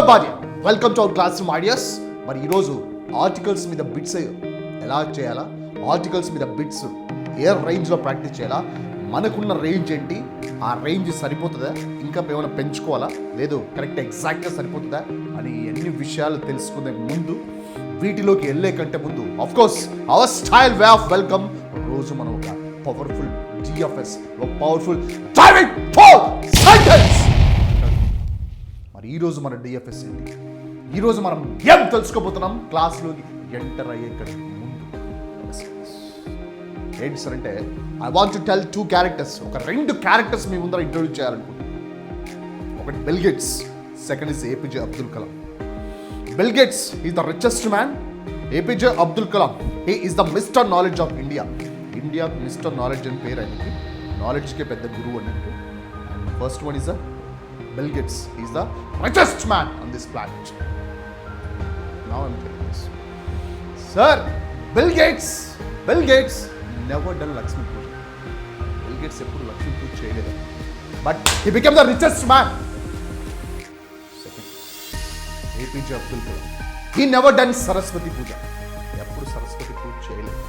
భార్య welcome to our class room ideas. మరి ఈరోజు ఆర్టికల్స్ మీద బిట్స్ ఎలా చేయాలా, ఆర్టికల్స్ మీద బిట్స్ ఏ రేంజ్లో ప్రాక్టీస్ చేయాలా, మనకున్న రేంజ్ ఏంటి, ఆ రేంజ్ సరిపోతుందా, ఇంకా ఏమైనా పెంచుకోవాలా, లేదు కరెక్ట్ ఎగ్జాక్ట్గా సరిపోతుందా అని ఎన్ని విషయాలు తెలుసుకునే ముందు, వీటిలోకి వెళ్ళే కంటే ముందు of course hour style way of welcome. రోజు మనం ఒక పవర్ఫుల్ డిఎఫ్ఎస్, ఒక పవర్ఫుల్ డ్రైవింగ్ ఫోర్ సెంటెన్స్. మరి ఈరోజు మన డిఎఫ్ఎస్ ఏంటి, ఈరోజు మనం ఏం తెలుసుకోబోతున్నాం క్లాస్లోకి ఎంటర్ అయ్యే కంటే ముందు ఏంటి సార్ అంటే, I want to tell 2 characters, ఒక 2 క్యారెక్టర్స్ మీ ముందర ఇంట్రొడ్యూస్ చేయాలనుకుంటున్నాను. ఒకటి bill gates, second is APJ Abdul Kalam. Bill Gates is the richest man. APJ Abdul Kalam he is the mister knowledge of India. India mister knowledge అని పేరు ఆయనకి, నాలెడ్జ్కే పెద్ద గురువు అన్నట్టు. And first one is the Bill Gates. He's the richest man on this planet. Now I'm telling this. Sir, Bill Gates never done Lakshmi Puja. Bill Gates eppudu Lakshmi Puja cheyaledu. But he became the richest man. Second, APJ Abdul Kalam. He never done Saraswati Puja. Eppudu Saraswati Puja cheyaledu.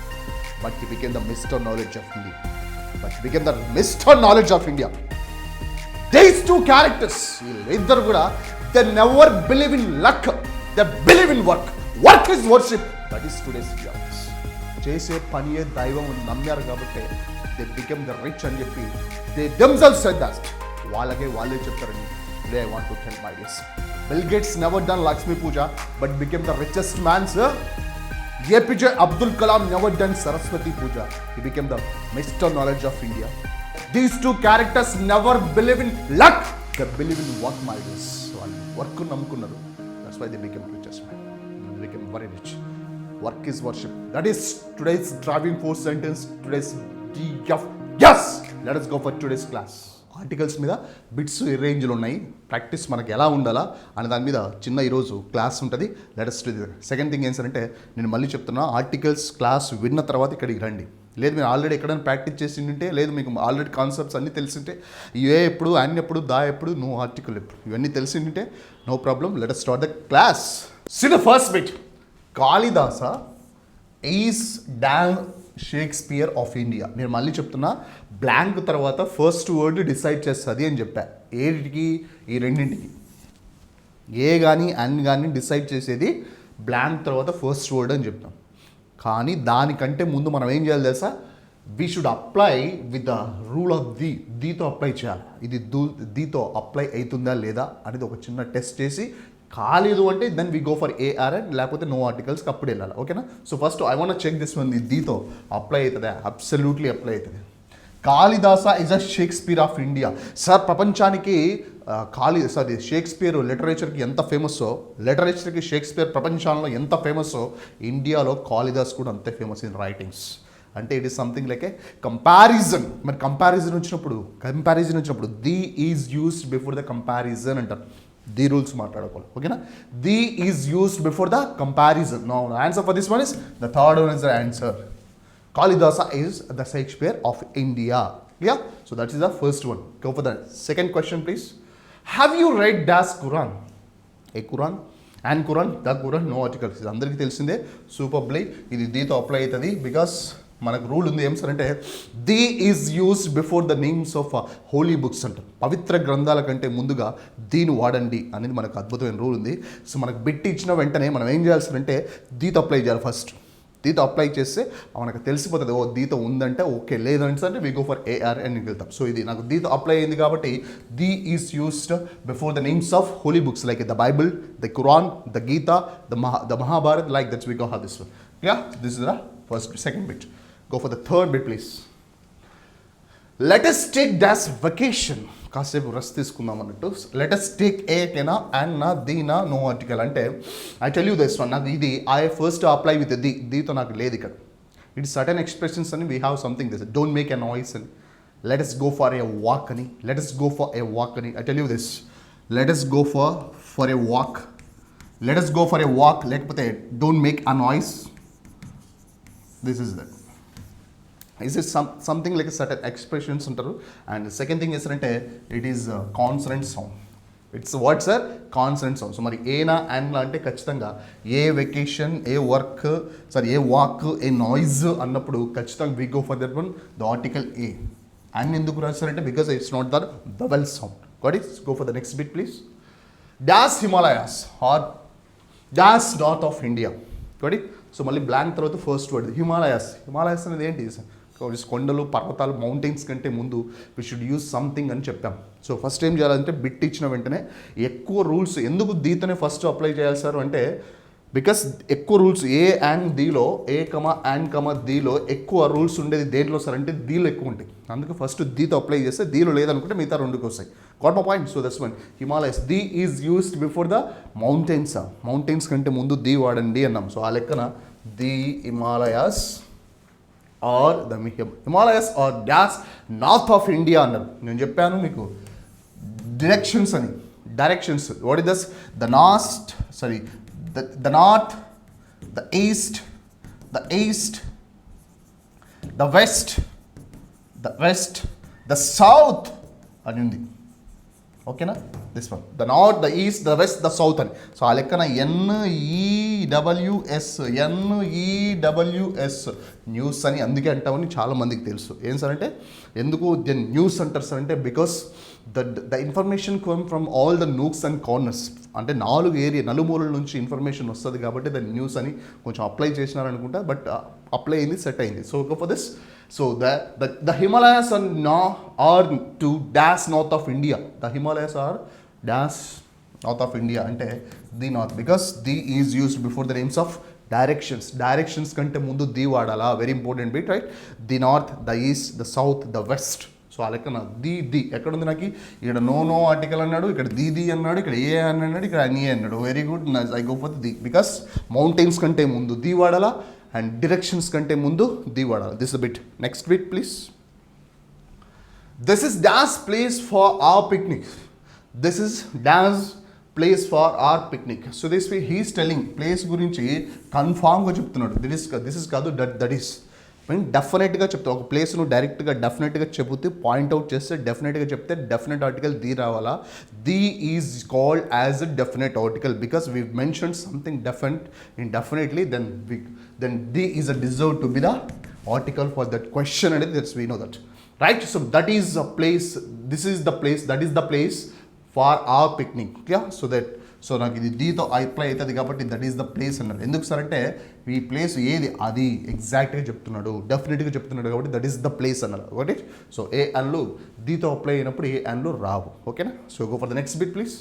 But he became the Mr. Knowledge of India. These 2 characters, వీళ్ళిద్దరు కూడా they never believe in luck, they believe in work. Work is worship. That is today's jobs. చేసే పనియే దైవం అని నమ్మారు కాబట్టి they became the rich అని చెప్పి they themselves said that. వాళ్ళే చెప్తారని today I want to tell my this. Bill Gates never done Lakshmi Puja but became the richest man, sir. APJ Abdul Kalam never done Saraswati Puja. He became the Mr. Knowledge of India. These 2 characters never believe in luck, they believe in work, my dears. వాళ్ళు work నమ్ముకున్నారు. That's why they became richest man. They became very rich. Work is worship. That is today's driving force sentence. Today's DF. Yes! Let us go for today's class. Articles మీద bits ఏ రేంజ్లో ఉన్నాయి, practice మనకి ఎలా ఉండాలా అనే దాని మీద చిన్న ఈరోజు క్లాస్ ఉంటుంది. లెటెస్ట్ సెకండ్ థింగ్ ఏంటంటే, నేను మళ్ళీ చెప్తున్నా, ఆర్టికల్స్ క్లాస్ విన్న తర్వాత ఇక్కడికి రండి. లేదు మీరు ఆల్రెడీ ఎక్కడైనా ప్రాక్టీస్ చేసి ఉంటే, లేదు మీకు ఆల్రెడీ కాన్సెప్ట్స్ అన్నీ తెలిసింటే, ఏ ఎప్పుడు అన్ని ఎప్పుడు దా ఎప్పుడు నో ఆర్టికల్ ఎప్పుడు ఇవన్నీ తెలిసి ఉంటే no problem. Let us start the class. See the first bit. Kalidasa is done Shakespeare of India. నేను మళ్ళీ చెప్తున్నా, బ్లాంక్ తర్వాత ఫస్ట్ వర్డ్ డిసైడ్ చేస్తుంది అని చెప్పా. ఏటికి? ఈ రెండింటికి. ఏ కానీ అన్ కానీ డిసైడ్ చేసేది బ్లాంక్ తర్వాత ఫస్ట్ వర్డ్ అని చెప్తాం. కానీ దానికంటే ముందు మనం ఏం చేయాలి తెలుసా? We should apply with the rule of దీతో అప్లై చేయాలి. ఇది దీతో అప్లై అవుతుందా లేదా అనేది ఒక చిన్న టెస్ట్ చేసి, కాలేదు అంటే then we go for a or an, లేకపోతే నో ఆర్టికల్స్కి అప్పుడు వెళ్ళాలి. ఓకేనా? So first I want check this one. దీతో అప్లై అవుతుందా? అబ్సల్యూట్లీ అప్లై అవుతుంది. Kalidasa is a Shakespeare of India. Sir ప్రపంచానికి షేక్స్పియర్ లిటరేచర్కి ఎంత ఫేమస్సో, లిటరేచర్కి షేక్స్పియర్ ప్రపంచంలో ఎంత ఫేమస్సో, ఇండియాలో కాళిదాస్ కూడా అంతే ఫేమస్ ఇన్ రైటింగ్స్. అంటే it is something like a comparison. మరి కంపారిజన్ వచ్చినప్పుడు the is used before the comparison అంటారు. ది రూల్స్ మాట్లాడుకోవాలి. ఓకేనా? The is used before the comparison. No answer for this one is the third one is the answer. Kalidasa is the Shakespeare of India. Yeah? So that is the first one. Go for the second question, please. Have you read Das Quran? A Quran? And Quran? The Quran? No articles. ఇది అందరికీ తెలిసిందే. Superbly ఇది దీతో apply అవుతుంది. Because మనకు rule ఉంది ఏం sir అంటే, the is used before the names of holy books అంటారు. పవిత్ర గ్రంథాల కంటే ముందుగా దీని వాడండి అనేది మనకు అద్భుతమైన రూల్ ఉంది. సో మనకు బిట్ ఇచ్చిన వెంటనే మనం ఏం చేయాల్సిందంటే దీతో అప్లై చేయాలి. ఫస్ట్ దీతో అప్లై చేస్తే మనకు తెలిసిపోతుంది, ఓ దీతో ఉందంటే ఓకే, లేదంటే వి గో ఫర్ ఏఆర్ అని వెళ్తాం. సో ఇది నాకు దీతో అప్లై అయింది కాబట్టి the is used before the names of holy books like the Bible, the Quran, the Gita, the Mahabharat, like that's we go have this one. Yeah, this is the first second bit. Go for the third bit please. Let us take das vacation. కాసేపు rest తీసుకుందాం అన్నట్టు. Let us take ఏనా and నా దీనా no article అంటే, I tell you this one. నాకు ఇది I first apply with దీతో నాకు లేదు ఇక్కడ. ఇట్ సర్టన్ ఎక్స్ప్రెషన్స్ అని we have something this. Don't make a noise అని, let us go for a walk అని, let us go for a walk అని. I tell you this, let us go for a walk, let us go for a walk, లేకపోతే don't make a noise. This is that. Is it something like a certain expressions ఉంటారు. And second thing ఏంటంటే, it is consonant sound. It's what sir consonant sound. So మరి ఏనా అండ్లా అంటే ఖచ్చితంగా a vacation, a work, sorry a walk, a noise అన్నప్పుడు ఖచ్చితంగా we go for that one the article A. And ఎందుకు రాస్తారంటే because it's not the vowel sound. Got it. Go for the next bit please. Dash Himalayas are dash north of India. Got it. So మళ్ళీ blank తర్వాత first word Himalayas. Himalayas అనేది ఏంటి sir? కొండలు, పర్వతాలు, mountains కంటే ముందు వి షుడ్ యూజ్ సంథింగ్ అని చెప్పాం. సో ఫస్ట్ ఏం చేయాలంటే బిట్ ఇచ్చిన వెంటనే ఎక్కువ రూల్స్ ఎందుకు దీతోనే ఫస్ట్ అప్లై చేయాలి సార్ అంటే బికాస్ ఎక్కువ రూల్స్ ఏ అండ్ దీలో, ఏ కమా అండ్ కమా దీలో ఎక్కువ రూల్స్ ఉండేది దేంట్లో సార్ అంటే దీలో ఎక్కువ ఉంటాయి. అందుకే ఫస్ట్ దీతో అప్లై చేస్తే దీలో లేదనుకుంటే మిగతా రెండుకి వస్తాయి. Got my point. So that's one. Himalayas the is used before the mountains. Mountains కంటే ముందు ది వాడండి అన్నాం. సో ఆ లెక్కన the Himalayas are the Himalayas are dash north of India అన్నారు. నేను చెప్పాను మీకు డైరెక్షన్స్ అని. Directions what is this? The north, sorry the north, the east, the east, the west, the west, the south అని ఉంది. ఓకేనా? This one the north, the east, the west, the south అని. So ఆ లెక్కన NEWS, NEWS news అని అందుకే అంటామని చాలా మందికి తెలుసు. ఏం సార్ అంటే ఎందుకు దెన్ న్యూస్ అంటారు సార్ అంటే because the information come from all the nooks and corners. అంటే 4 ఏరియా నలుమూలల నుంచి ఇన్ఫర్మేషన్ వస్తుంది కాబట్టి దాన్ని న్యూస్ అని కొంచెం అప్లై చేసినారనుకుంటా. బట్ అప్లై అయింది, సెట్ అయింది. So go for this. So the Himalayas are to dash north of India. The Himalayas are dash north of India అంటే the north because the is used before the names of directions. Directions కంటే ముందు the వాడాలా. Very important bit right. The north, the east, the south, the west. So ఆ లెక్కన the ఎక్కడ ఉంది నాకు? ఇక్కడ నో ఆర్టికల్ అన్నాడు, ఇక్కడ ది అన్నాడు, ఇక్కడ ఏ అన్నాడు, ఇక్కడ అని అన్నాడు. Very good. I go for the because mountains కంటే ముందు ది వాడాలా అండ్ డైరెక్షన్స్ కంటే ముందు ది వాడాలి. This bit. Next bit please. This is dash place for hour picnic. This is dash place for hour picnic. So this way he's telling place గురించి కన్ఫామ్గా చెప్తున్నాడు. This is కాదు, that is mean డెఫినెట్గా చెప్తా. ఒక place నువ్వు డైరెక్ట్గా డెఫినెట్గా చెబితే పాయింట్అవుట్ చేస్తే డెఫినెట్గా చెప్తే డెఫినెట్ ఆర్టికల్ ది రావాలా. The is called as a definite article because we mention something definite in definitely then D is a deserved to be the article for that question and that's we know that, right? So that is a place, this is the place, that is the place for our picnic. Yeah, so నాకు ఇది దీతో apply అవుతుంది కాబట్టి that is the place అన్నారు. ఎందుకు sir అంటే ఈ place ఏది అది ఎగ్జాక్ట్గా చెప్తున్నాడు, డెఫినెట్గా చెప్తున్నాడు కాబట్టి దట్ ఈస్ ద ప్లేస్ అన్నారు. ఓకే. సో ఏ అన్లు దీతో అప్లై అయినప్పుడు ఏ అన్లు రావు. ఓకేనా? So go for the next bit please.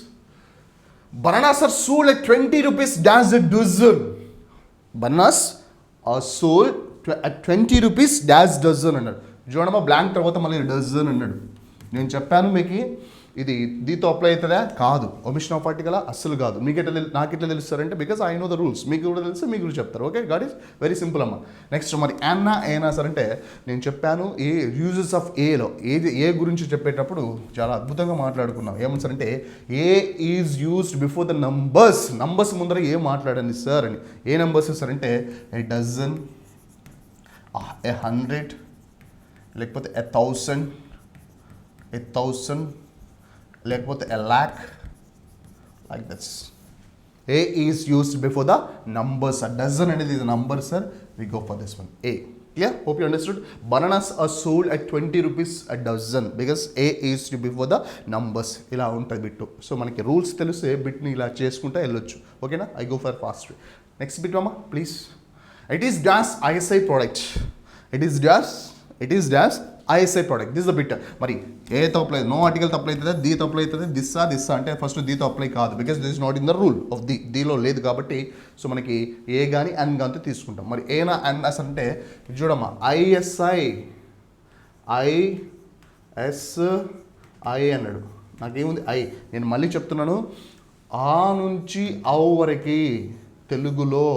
Bananas are sold at 20 rupees dash a dozen. Bananas are sold at 20 rupees dash dozen అన్నాడు. చూడమ్మా blank తర్వాత మళ్ళీ డజన్ అన్నాడు. నేను చెప్పాను మీకు ఇది దీంతో అప్లై అవుతుందా? కాదు. ఒమిషన్ ఆఫ్ ఆర్టికల్ అస్సలు కాదు. మీకు ఎట్లా నాకు ఎట్లా తెలుస్తారంటే because I know the rules. మీకు కూడా తెలుసు, మీకు కూడా చెప్తారు. Okay, got is very simple అమ్మ. నెక్స్ట్ మరి ఏనా సార్ అంటే నేను చెప్పాను ఏ యూజెస్ ఆఫ్ ఏలో ఏ గురించి చెప్పేటప్పుడు చాలా అద్భుతంగా మాట్లాడుకున్నాం. ఏమని సార్ అంటే a is used before the numbers ముందర ఏ మాట్లాడండి సార్ అని. ఏ నంబర్స్ సార్ అంటే ఏ డజన్, ఏ 100, లేకపోతే ఏ 1000, లేకపోతే a lakh, like this. A is used before the numbers. A dozen అనేది is a number, sir. We go for this one. A. Clear? Hope you understood. Bananas are sold at 20 rupees a dozen because A is before the numbers. ఇలా ఉంటుంది bit. So మనకి rules తెలిస్తే బిట్ని ఇలా చేసుకుంటూ వెళ్ళొచ్చు. ఓకేనా? I go for fast way. Next bit అమ్మా please. It is dash ISI product. It is dash ISI product. This is the bit. మరి ఏతో అప్లై, నో ఆర్టికల్ అప్లై అవుతుందా, దీతో అప్లై అవుతుంది, దిస్సా అంటే ఫస్ట్ దీతో అప్లై కాదు because this is not in the rule of దీలో లేదు కాబట్టి. సో మనకి ఏ కానీ అన్ కానీ తీసుకుంటాం. మరి ఏనా అన్నస్ అంటే చూడమ్మా ISI అన్నాడు. నాకేముంది నేను మళ్ళీ చెప్తున్నాను. ఆ నుంచి ఔ వరకు తెలుగులో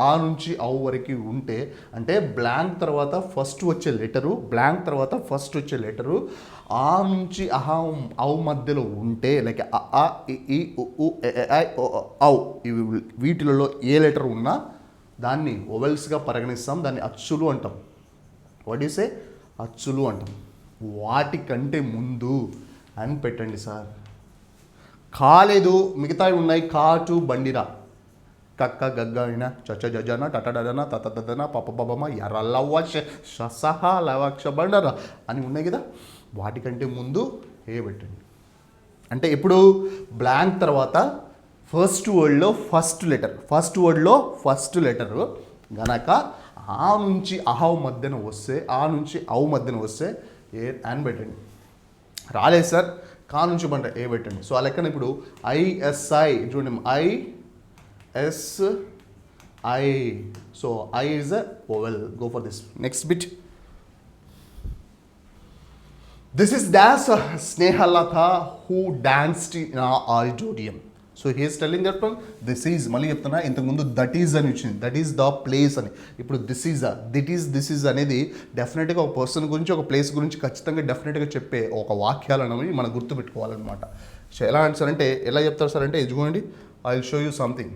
ఆ నుంచి ఔ వరకు ఉంటే అంటే బ్లాంక్ తర్వాత ఫస్ట్ వచ్చే లెటరు, ఆ నుంచి ఔ మధ్యలో ఉంటే like a E uh I ఔ ఇవి వీటిలలో ఏ లెటర్ ఉన్నా దాన్ని ఓవెల్స్గా పరిగణిస్తాం. దాన్ని అచ్చులు అంటాం. వాట్ యు సే? అచ్చులు అంటాం. వాటికంటే ముందు అని పెట్టండి సార్. కాలేదు మిగతావి ఉన్నాయి. కాటు బండిరా, కక్క గగ్గ అయినా చచ్చ జజన టటడన తతదన పపబమ ఎర్రలవ్వ సహ లవక్ష బండరా అని ఉన్నాయి కదా, వాటికంటే ముందు ఏ పెట్టండి. అంటే ఇప్పుడు బ్లాంక్ తర్వాత ఫస్ట్ వర్డ్లో ఫస్ట్ లెటరు గనక ఆ నుంచి అహవ్ మధ్యన వస్తే, ఆ నుంచి అవు మధ్యన వస్తే ఏ అని పెట్టండి. రాలేదు సార్, కా నుంచి బంట ఏ పెట్టండి. సో ఆ లెక్కన ఇప్పుడు ఐఎస్ఐ చూడండి, ISI. So I is a vowel. Go for this next bit. This is dash Snehalata who danced in our auditorium. So he is telling that one, this is మళ్ళీ చెప్తున్నా, ఇంతకుముందు దట్ ఈజ్ అని వచ్చింది, that is the place అని. ఇప్పుడు this is అనేది డెఫినెట్గా ఒక పర్సన్ గురించి, ఒక ప్లేస్ గురించి ఖచ్చితంగా డెఫినెట్గా చెప్పే ఒక వాక్యాలు అనేవి మనం గుర్తుపెట్టుకోవాలన్నమాట. సో ఎలా అంటే ఎలా చెప్తారు సార్ అంటే, చూడండి I will show you something.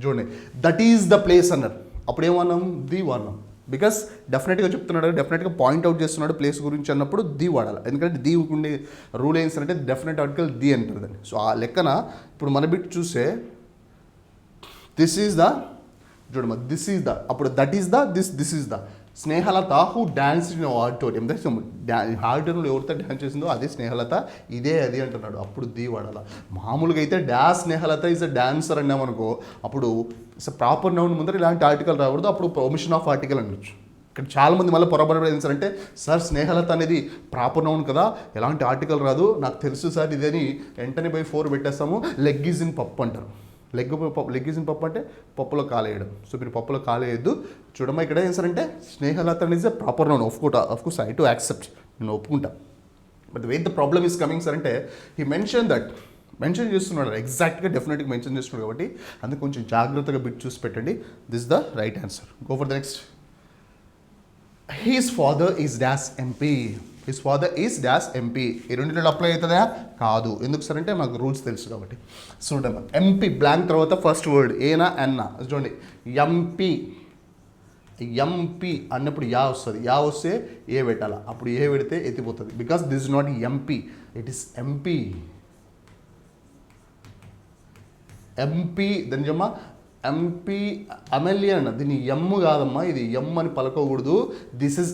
చూడండి దట్ ఈజ్ ద ప్లేస్ అన్నారు, అప్పుడు ఏమన్నాం, ది వాడినాం. బికాస్ డెఫినెట్గా చెప్తున్నాడు, డెఫినెట్గా పాయింట్అవుట్ చేస్తున్నాడు ప్లేస్ గురించి అన్నప్పుడు ది వాడాలి. ఎందుకంటే ది ఉండే రూల్ ఏంటంటే డెఫినెట్ ఆర్టికల్ ది అంటారు దాన్ని. సో ఆ లెక్కన ఇప్పుడు మన బిట్ చూస్తే దిస్ ఈజ్ ద, చూడమ్మా దిస్ ఈజ్ ద, అప్పుడు that is the, this is the Snehalatha who dance in auditorium. ఆడిటోరియంలో ఎవరితో డ్యాన్స్ చేసిందో అదే స్నేహలత, ఇదే అది అంటున్నాడు, అప్పుడు ది వాడాల. మామూలుగా అయితే dance Snehalata is a dancer అన్నామనుకో, అప్పుడు ప్రాపర్ నౌన్ ముందర ఇలాంటి ఆర్టికల్ రాకూడదు, అప్పుడు ఒమిషన్ ఆఫ్ ఆర్టికల్ అనొచ్చు. ఇక్కడ చాలామంది మళ్ళీ పొరపాటు ఏం సార్ అంటే, సార్ స్నేహలత అనేది ప్రాపర్ నౌన్ కదా, ఎలాంటి ఆర్టికల్ రాదు, నాకు తెలుసు సార్ ఇదని వెంటనే పోయి 4 పెట్టేస్తాము, లెగ్ ఈజ్ ఇన్ పప్పు అంటారు. లెగ్ ఈజ్ ఇన్ పప్పు అంటే పప్పులో కాలేయడం. సో మీరు పప్పులో కాలేయద్దు. చూడమ్మా ఇక్కడ ఏం సార్ అంటే, స్నేహలత అనేది is proper noun. Of course I to accept, నేను ఒప్పుకుంటా. But way the problem is coming sir అంటే, హీ మెన్షన్ చేస్తున్నాడు, ఎగ్జాక్ట్గా డెఫినెట్గా మెన్షన్ చేస్తున్నాడు కాబట్టి అందుకు కొంచెం జాగ్రత్తగా బిట్ చూసి పెట్టండి. This the right answer. Go for the next. He's father is dash MP. His father is dash MP. ఈ రెండింటిలో అప్లై అవుతుందా? కాదు. ఎందుకు సార్ అంటే మాకు రూల్స్ తెలుసు కాబట్టి. చూడండి ఎంపీ బ్లాంక్ తర్వాత ఫస్ట్ వర్డ్ ఏనా ఎన్నా. చూడండి ఎంపీ అన్నప్పుడు యా వస్తుంది, యా వస్తే ఏ పెట్టాలా, అప్పుడు ఏ పెడితే ఎత్తిపోతుంది. Because this is not MP, it is MP. దాని జమ్మా ఎంపీ ఎమ్మెల్యే అన్న, దీన్ని ఎమ్ కాదమ్మా, ఇది ఎమ్ అని పలకకూడదు. దిస్ ఇస్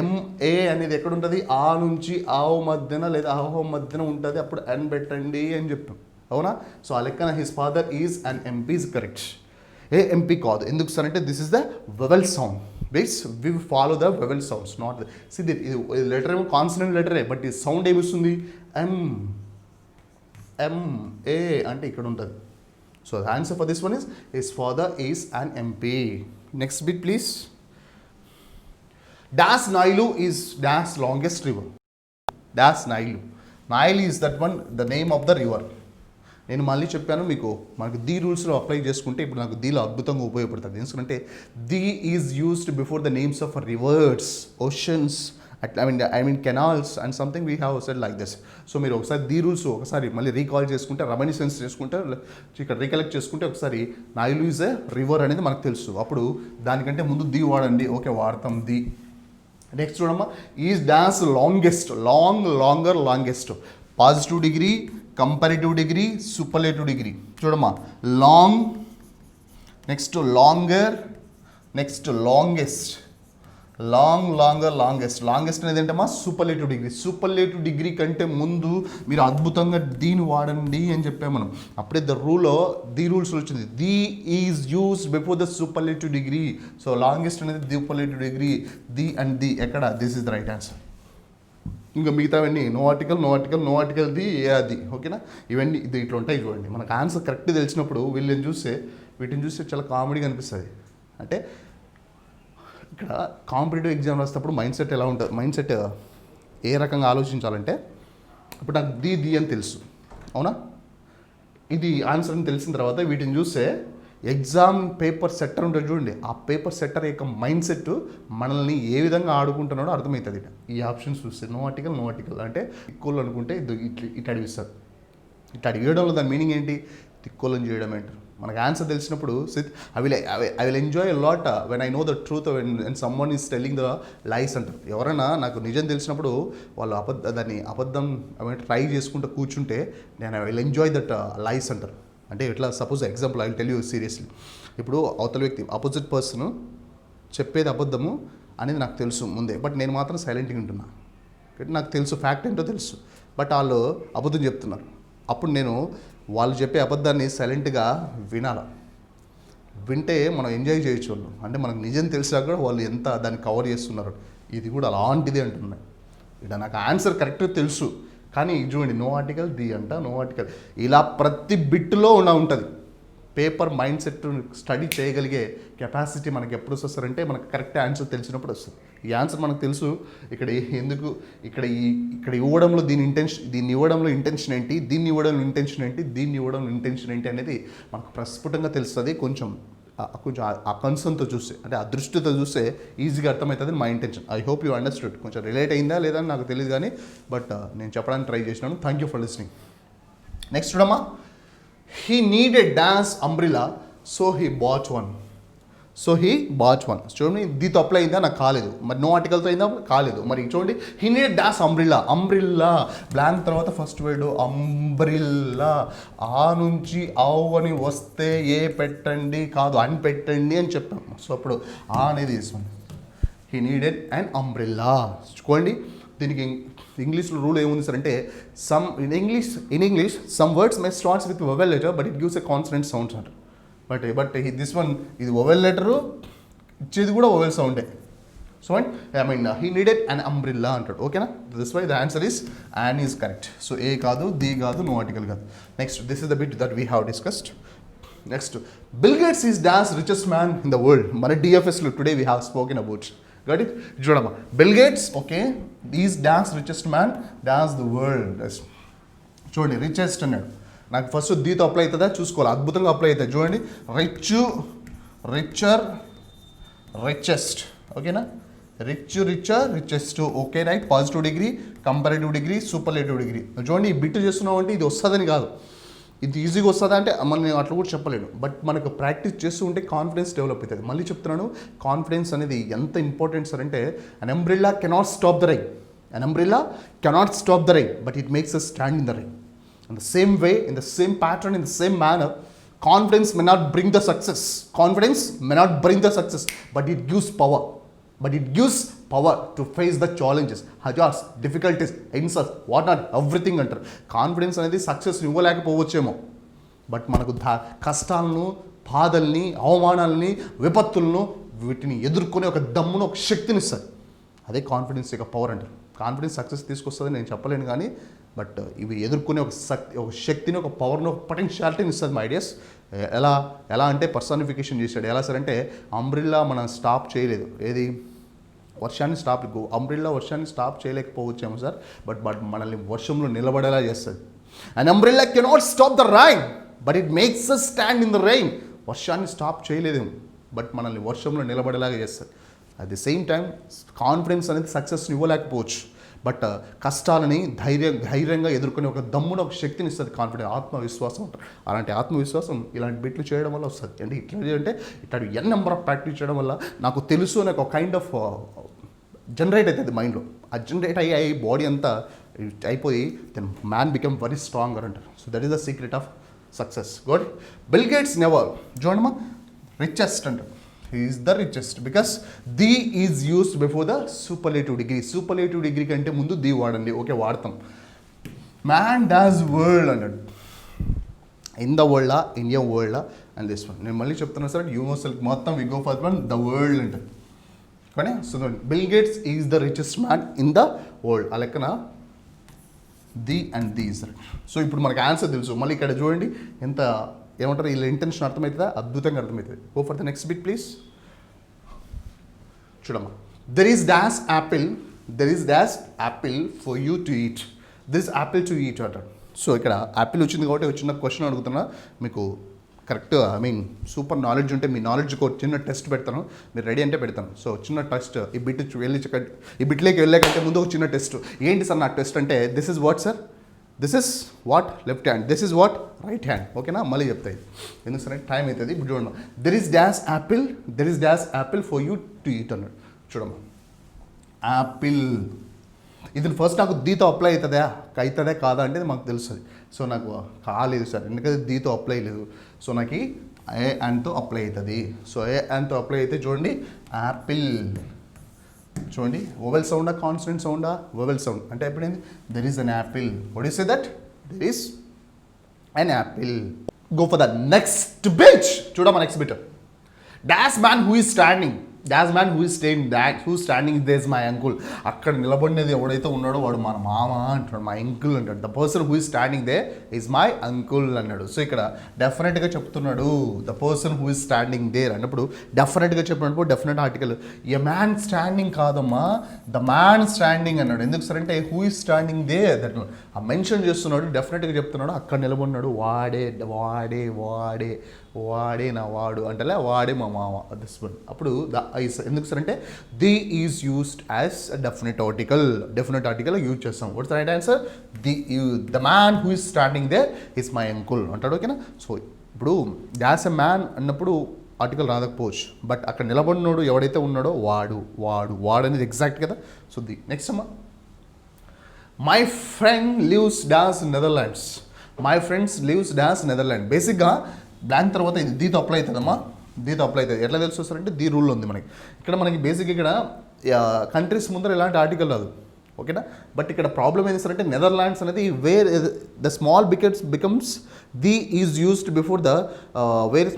ఎంఏ అనేది ఎక్కడ ఉంటుంది, ఆ నుంచి ఆవు మధ్యన లేదా ఆహో మధ్యన ఉంటుంది, అప్పుడు ఎన్ పెట్టండి అని చెప్పాం, అవునా? సో ఆ లెక్కన his father is an MP is correct. A MP కాదు. ఎందుకు సార్ అంటే this is the vowel sound. We follow the vowel sounds, not ఇది లెటర్ ఏమో కాన్సనెంట్ లెటరే, బట్ ఈ సౌండ్ ఏమిస్తుంది, ఎంఏ అంటే ఇక్కడ ఉంటుంది. So the answer for this one is his father is an MP. Next bit please. Dash Nile is dash longest river. Dash Nile is that one the name of the river. నేను మళ్ళీ చెప్పాను మీకు, మనకు the రూల్స్లో apply చేసుకుంటే ఇప్పుడు నాకు దీలో అద్భుతంగా ఉపయోగపడుతుంది. ఎందుకంటే the is used before the names of reverse, oceans, I mean canals and something we have said like this. So మీరు ఒకసారి ది రూల్స్ ఒకసారి మళ్ళీ రీకాల్ చేసుకుంటే, రెమినిసెన్స్ చేసుకుంటే, ఇక్కడ రీకలెక్ట్ చేసుకుంటే ఒకసారి నైల్ ఈజ్ ఎ రివర్ అనేది మనకు తెలుసు. అప్పుడు దానికంటే ముందు ది వాడండి. ఓకే, వాడతాం ది. నెక్స్ట్ చూడమ్మా, is dance longest. Longest positive degree, comparative degree, superlative degree. చూడమ్మా long, next longer, next longest. Longest అనేది ఏంటమ్మా సూపర్లేటివ్ డిగ్రీ కంటే ముందు మీరు అద్భుతంగా దీన్ని వాడండి అని చెప్పాము మనం. అప్పుడే ది రూల్స్ వచ్చింది, the is used before the superlative degree. So longest అనేది superlative degree, the and the ఎక్కడ, this is the right answer. ఇంకా మిగతావన్నీ నో ఆర్టికల్ ది ఏ అది, ఓకేనా? ఇవన్నీ ఇది ఇట్లా ఉంటాయి. చూడండి మనకు ఆన్సర్ కరెక్ట్ తెలిసినప్పుడు వీటిని చూస్తే చాలా కామెడీగా అనిపిస్తుంది. అంటే ఇక్కడ కాంపిటేటివ్ ఎగ్జామ్ రాసేటప్పుడు మైండ్ సెట్ ఎలా ఉంటుంది, మైండ్ సెట్ ఏ రకంగా ఆలోచించాలంటే, ఇప్పుడు నాకు ది అని తెలుసు, అవునా? ఇది ఆన్సర్ అని తెలిసిన తర్వాత వీటిని చూస్తే ఎగ్జామ్ పేపర్ సెట్టర్ ఉంటుంది చూడండి, ఆ పేపర్ సెట్టర్ యొక్క మైండ్ సెట్ మనల్ని ఏ విధంగా ఆడుకుంటున్నాడో అర్థమవుతుంది. ఈ ఆప్షన్స్ చూస్తే నో ఆర్టికల్ అంటే తిక్కోలు అనుకుంటే ఇట్లా అడిగిస్తారు. ఇట్లా అడిగడంలో దాని మీనింగ్ ఏంటి, తిక్కోలని చేయడం ఏంటారు. మనకు ఆన్సర్ తెలిసినప్పుడు I will enjoy lot when I know the truth when someone is telling the లైస్ అంటారు. ఎవరైనా నాకు నిజం తెలిసినప్పుడు వాళ్ళు అబద్ధం ట్రై చేసుకుంటూ కూర్చుంటే నేను ఐ విల్ ఎంజాయ్ దట్ లైస్ అంటారు. అంటే ఇట్లా suppose example I will tell you seriously. ఇప్పుడు అవతల వ్యక్తి ఆపోజిట్ పర్సన్ చెప్పేది అబద్ధము అనేది నాకు తెలుసు ముందే, బట్ నేను మాత్రం సైలెంట్గా ఉంటున్నా. నాకు తెలుసు ఫ్యాక్ట్ ఏంటో తెలుసు, బట్ వాళ్ళు అబద్ధం చెప్తున్నారు. అప్పుడు నేను వాళ్ళు చెప్పే అబద్ధాన్ని సైలెంట్గా వింటే మనం ఎంజాయ్ చేయొచ్చు వాళ్ళు. అంటే మనకు నిజం తెలిసా కూడా వాళ్ళు ఎంత దాన్ని కవర్ చేస్తున్నారు. ఇది కూడా అలాంటిది అంటున్నాయి. ఇక్కడ నాకు ఆన్సర్ కరెక్ట్గా తెలుసు, కానీ చూడండి నో ఆర్టికల్ ది అంట, నో ఆర్టికల్ ఇలా ప్రతి బిట్లో ఉంటుంది. పేపర్ మైండ్ సెట్ స్టడీ చేయగలిగే కెపాసిటీ మనకి ఎప్పుడు వస్తారంటే మనకు కరెక్ట్ ఆన్సర్ తెలిసినప్పుడు వస్తుంది. ఈ ఆన్సర్ మనకు తెలుసు. ఇక్కడ ఇవ్వడంలో దీన్ని ఇవ్వడంలో ఇంటెన్షన్ ఏంటి, దీన్ని ఇవ్వడంలో ఇంటెన్షన్ ఏంటి, దీన్ని ఇవ్వడంలో ఇంటెన్షన్ ఏంటి అనేది మనకు ప్రస్ఫుటంగా తెలుస్తుంది. కొంచెం ఆ కన్సర్న్తో చూస్తే, అంటే ఆ దృష్టితో చూస్తే ఈజీగా అర్థమవుతుంది మా intention. I hope you understood. కొంచెం రిలేట్ అయిందా లేదా అని నాకు తెలియదు, కానీ బట్ నేను చెప్పడానికి ట్రై చేసినాను. Thank you for listening. Next చూడమ్మా. He needed dance umbrella, so he bought one. చూడండి, దీంతో అప్లై అయిందా? నాకు కాలేదు. మరి నో ఆర్టికల్తో అయిందా? కాలేదు. మరి చూడండి, he needed dance umbrella blank తర్వాత ఫస్ట్ వర్డ్ అంబ్రిల్లా. ఆ నుంచి ఆవు అని వస్తే ఏ పెట్టండి కాదు అని పెట్టండి అని చెప్పాము. సో అప్పుడు ఆ అనేది తీసుకోండి. He needed and umbrella. చూడండి, దీనికి ఇంగ్లీష్లో రూల్ ఏముంది సార్ అంటే in English some words may starts with vowel letter but it gives a consonant sounds అంటారు. బట్ దిస్ వన్ ఇది వొవెల్ లెటరు, ఇచ్చేది కూడా వొవెల్ సౌండే. So he needed and umbrella అంటాడు. ఓకేనా? This why the answer is an is correct. So a కాదు, the కాదు, no article కాదు. Next, this is the bit that we have discussed. Next, Bill Gates is dance richest man in the world. మన డిఎఫ్ఎస్లో today we have spoken about. Got it? చూడమ్మా, Bill Gates okay is dance richest man dance the world. చూడండి, richest అన్నాడు. నాకు first దీతో apply అవుతుందా చూసుకోవాలి. అద్భుతంగా అప్లై అవుతుంది. చూడండి, రిచర్ రిచెస్ట్. ఓకేనా? Richer richest. Okay right. Positive degree, comparative degree, superlative degree. చూడండి, ఈ బిట్ చేస్తున్నావు అంటే ఇది వస్తుందని కాదు, ఇది ఈజీగా వస్తుందా అంటే మనం అట్లా కూడా చెప్పలేను. బట్ మనకు ప్రాక్టీస్ చేస్తూ ఉంటే కాన్ఫిడెన్స్ డెవలప్ అవుతుంది. మళ్ళీ చెప్తున్నాను, కాన్ఫిడెన్స్ అనేది ఎంత ఇంపార్టెంట్ సార్ అంటే an umbrella cannot stop the rain. But it makes us stand in the rain. In the same way, in the same pattern, in the same manner, confidence may not bring the success, but it gives power to face the challenges, hazards, difficulties, insults, what not, everything అంటారు. Confidence అనేది success ఇవ్వలేకపోవచ్చేమో, but మనకు కష్టాలను, బాధల్ని, అవమానాలని, విపత్తులను వీటిని ఎదుర్కొనే ఒక దమ్మును, ఒక శక్తిని ఇస్తుంది. అదే కాన్ఫిడెన్స్ యొక్క పవర్ అంటారు. కాన్ఫిడెన్స్ సక్సెస్ తీసుకొస్తుందని నేను చెప్పలేను, కానీ బట్ ఇవి ఎదుర్కొనే ఒక శక్తిని, ఒక పవర్ని, ఒక పొటెన్షియాలిటీని ఇస్తుంది మై ఐడియాస్. ఎలా అంటే పర్సానిఫికేషన్ చేశాడు. ఎలా సార్ అంటే అంబ్రిల్లా మనం స్టాప్ చేయలేదు. ఏది? అంబ్రిల్లా వర్షాన్ని స్టాప్ చేయలేకపోవచ్చేమో సార్, బట్ మనల్ని వర్షంలో నిలబడేలా చేస్తుంది. And umbrella cannot stop the rain but it makes us stand in the rain. వర్షాన్ని స్టాప్ చేయలేదేమో, బట్ మనల్ని వర్షంలో నిలబడేలాగా చేస్తుంది. At the same time confidence అనేది సక్సెస్ని ఇవ్వలేకపోవచ్చు, బట్ కష్టాలని ధైర్యంగా ఎదుర్కొనే ఒక దమ్మున, ఒక శక్తిని ఇస్తుంది కాన్ఫిడెన్స్, ఆత్మవిశ్వాసం అంటారు. అలాంటి ఆత్మవిశ్వాసం ఇలాంటి బిట్లు చేయడం వల్ల వస్తుంది. అంటే ఇట్లాంటి ఎన్ నెంబర్ ఆఫ్ ప్రాక్టీస్ చేయడం వల్ల నాకు తెలుసు అనే ఒక కైండ్ ఆఫ్ జనరేట్ అవుతుంది మైండ్లో. ఆ జనరేట్ అయ్యి బాడీ అంతా అయిపోయి then man become very stronger అంటారు. So that is the secret of success. Good. Bill Gates never, చూడమ్మా, రిచెస్ట్ అంటారు. He is the richest because the is used before the superlative degree. Superlative degree కంటే ముందు the వాడండి. Okay, వాడతాం. Man does world అన్నాడు. In the వరల్డా, in your వరల్డా and this one. నేను మళ్ళీ చెప్తున్నాను సార్, యూనివర్సల్ మొత్తం we go for one the world అంటారు. కానీ so Bill Gates is the richest man in the world. ఆ లెక్కన the and the is. So ఇప్పుడు మనకు ఆన్సర్ తెలుసు. మళ్ళీ ఇక్కడ చూడండి ఎంత ఏమంటారు, వీళ్ళ ఇంటెన్షన్ అర్థమవుతుందా? అద్భుతంగా అర్థమవుతుంది. Go for the next bit please. చూడమ్మా, there is dash apple for you to eat. This apple to eat అంటారు. సో ఇక్కడ యాపిల్ వచ్చింది కాబట్టి ఒక చిన్న క్వశ్చన్ అడుగుతున్నా. మీకు కరెక్ట్ సూపర్ నాలెడ్జ్ ఉంటే మీ నాలెడ్జ్కి ఒక చిన్న టెస్ట్ పెడతాను. మీరు రెడీ అంటే పెడతాను. సో చిన్న టెస్ట్, ఈ బిట్లోకి వెళ్ళే కంటే ముందు ఒక చిన్న టెస్ట్. ఏంటి సార్ నా టెస్ట్ అంటే, this is what sir, this is what left hand, this is what right hand. ఓకేనా, మళ్ళీ చెప్తాయి ఎందుకు సరే టైం అవుతుంది. ఇప్పుడు చూడమ్మా, there is dash apple for you to eat అన్నాడు. చూడమ్మా, యాపిల్ ఇది ఫస్ట్ నాకు దీతో అప్లై అవుతుందా కాదా అంటే మాకు తెలుస్తుంది. సో నాకు కాలేదు సార్, ఎందుకంటే దీతో అప్లై లేదు. సో నాకు ఏ అండ్తో అప్లై అవుతుంది. సో ఏ అండ్తో అప్లై అయితే చూడండి యాపిల్. చూడండి వోవెల్ సౌండా కాన్సనెంట్ సౌండా? వోవెల్ సౌండ్ అంటే ఎప్పుడైంది there is an apple. What you say that? There is an apple. Go for the next bench. చూడమ్మా next bit. Dash man who is standing, dash man who is staying, who standing this my uncle. అక్కడ నిలబడినది ఎవడైతే ఉన్నాడో వాడు మన మామ అంటున్నాడు, my uncle అంటాడు. The person who is standing there is my uncle అన్నాడు. సో ఇక్కడ డెఫినెట్గా చెప్తున్నాడు the person who is standing there అన్నప్పుడు డెఫినెట్గా చెప్పినప్పుడు definite article. A man standing కాదమ్మా, ద మ్యాన్ స్టాండింగ్ అన్నాడు. ఎందుకు సార్ అంటే who is standing there that ఆ మెన్షన్ చేస్తున్నాడు, డెఫినెట్గా చెప్తున్నాడు. అక్కడ నిలబడినాడు వాడే వాడే వాడే వాడే నా వాడు అంటలే వాడే మా మామ దిస్ వన్. అప్పుడు ద ఐస్ ఎందుకు సార్ అంటే the is used as definite article use చేస్తాం. What's the right answer? The man who is standing they is my uncle అంటాడు. ఓకేనా, సో ఇప్పుడు డాష్ ఎ మ్యాన్ అన్నప్పుడు ఆర్టికల్ రాకపోవచ్చు, బట్ అక్కడ నిలబడినోడు ఎవడైతే ఉన్నాడో వాడు అనేది ఎగ్జాక్ట్ కదా. సో ది నెక్స్ట్ అమ్మా, my friend lives dash Netherlands. My friends lives dash Netherland. బేసిక్గా బ్లాంక్ తర్వాత ఇది దీతో అప్లై అవుతుందమ్మా, దీతో అప్లై అవుతుంది. ఎట్లా తెలుసు వస్తారంటే దీ రూల్ ఉంది మనకి. ఇక్కడ మనకి బేసిక్ ఇక్కడ కంట్రీస్ ముందర ఎలాంటి ఆర్టికల్ రాదు. ఓకేనా, బట్ ఇక్కడ ప్రాబ్లం ఏంటి సార్ అంటే నెదర్లాండ్స్ అనేది where the small becomes the is used before the where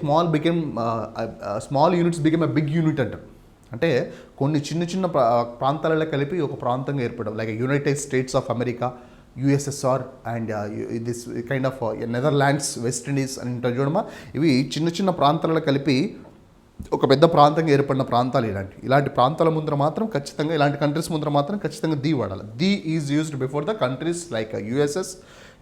small units become a big unit అంటారు. అంటే కొన్ని చిన్న ప్రాంతాలలో కలిపి ఒక ప్రాంతంగా ఏర్పడడం, like United States of America, USSR and this kind of Netherlands, West Indies అని ఉంటారు చూడమ్మా. ఇవి చిన్న ప్రాంతాలలో కలిపి ఒక పెద్ద ప్రాంతంగా ఏర్పడిన ప్రాంతాలు. ఇలాంటి ప్రాంతాల ముందర మాత్రం ఖచ్చితంగా, ఇలాంటి కంట్రీస్ ముందర మాత్రం ఖచ్చితంగా ది వాడాలి. The is used before the countries like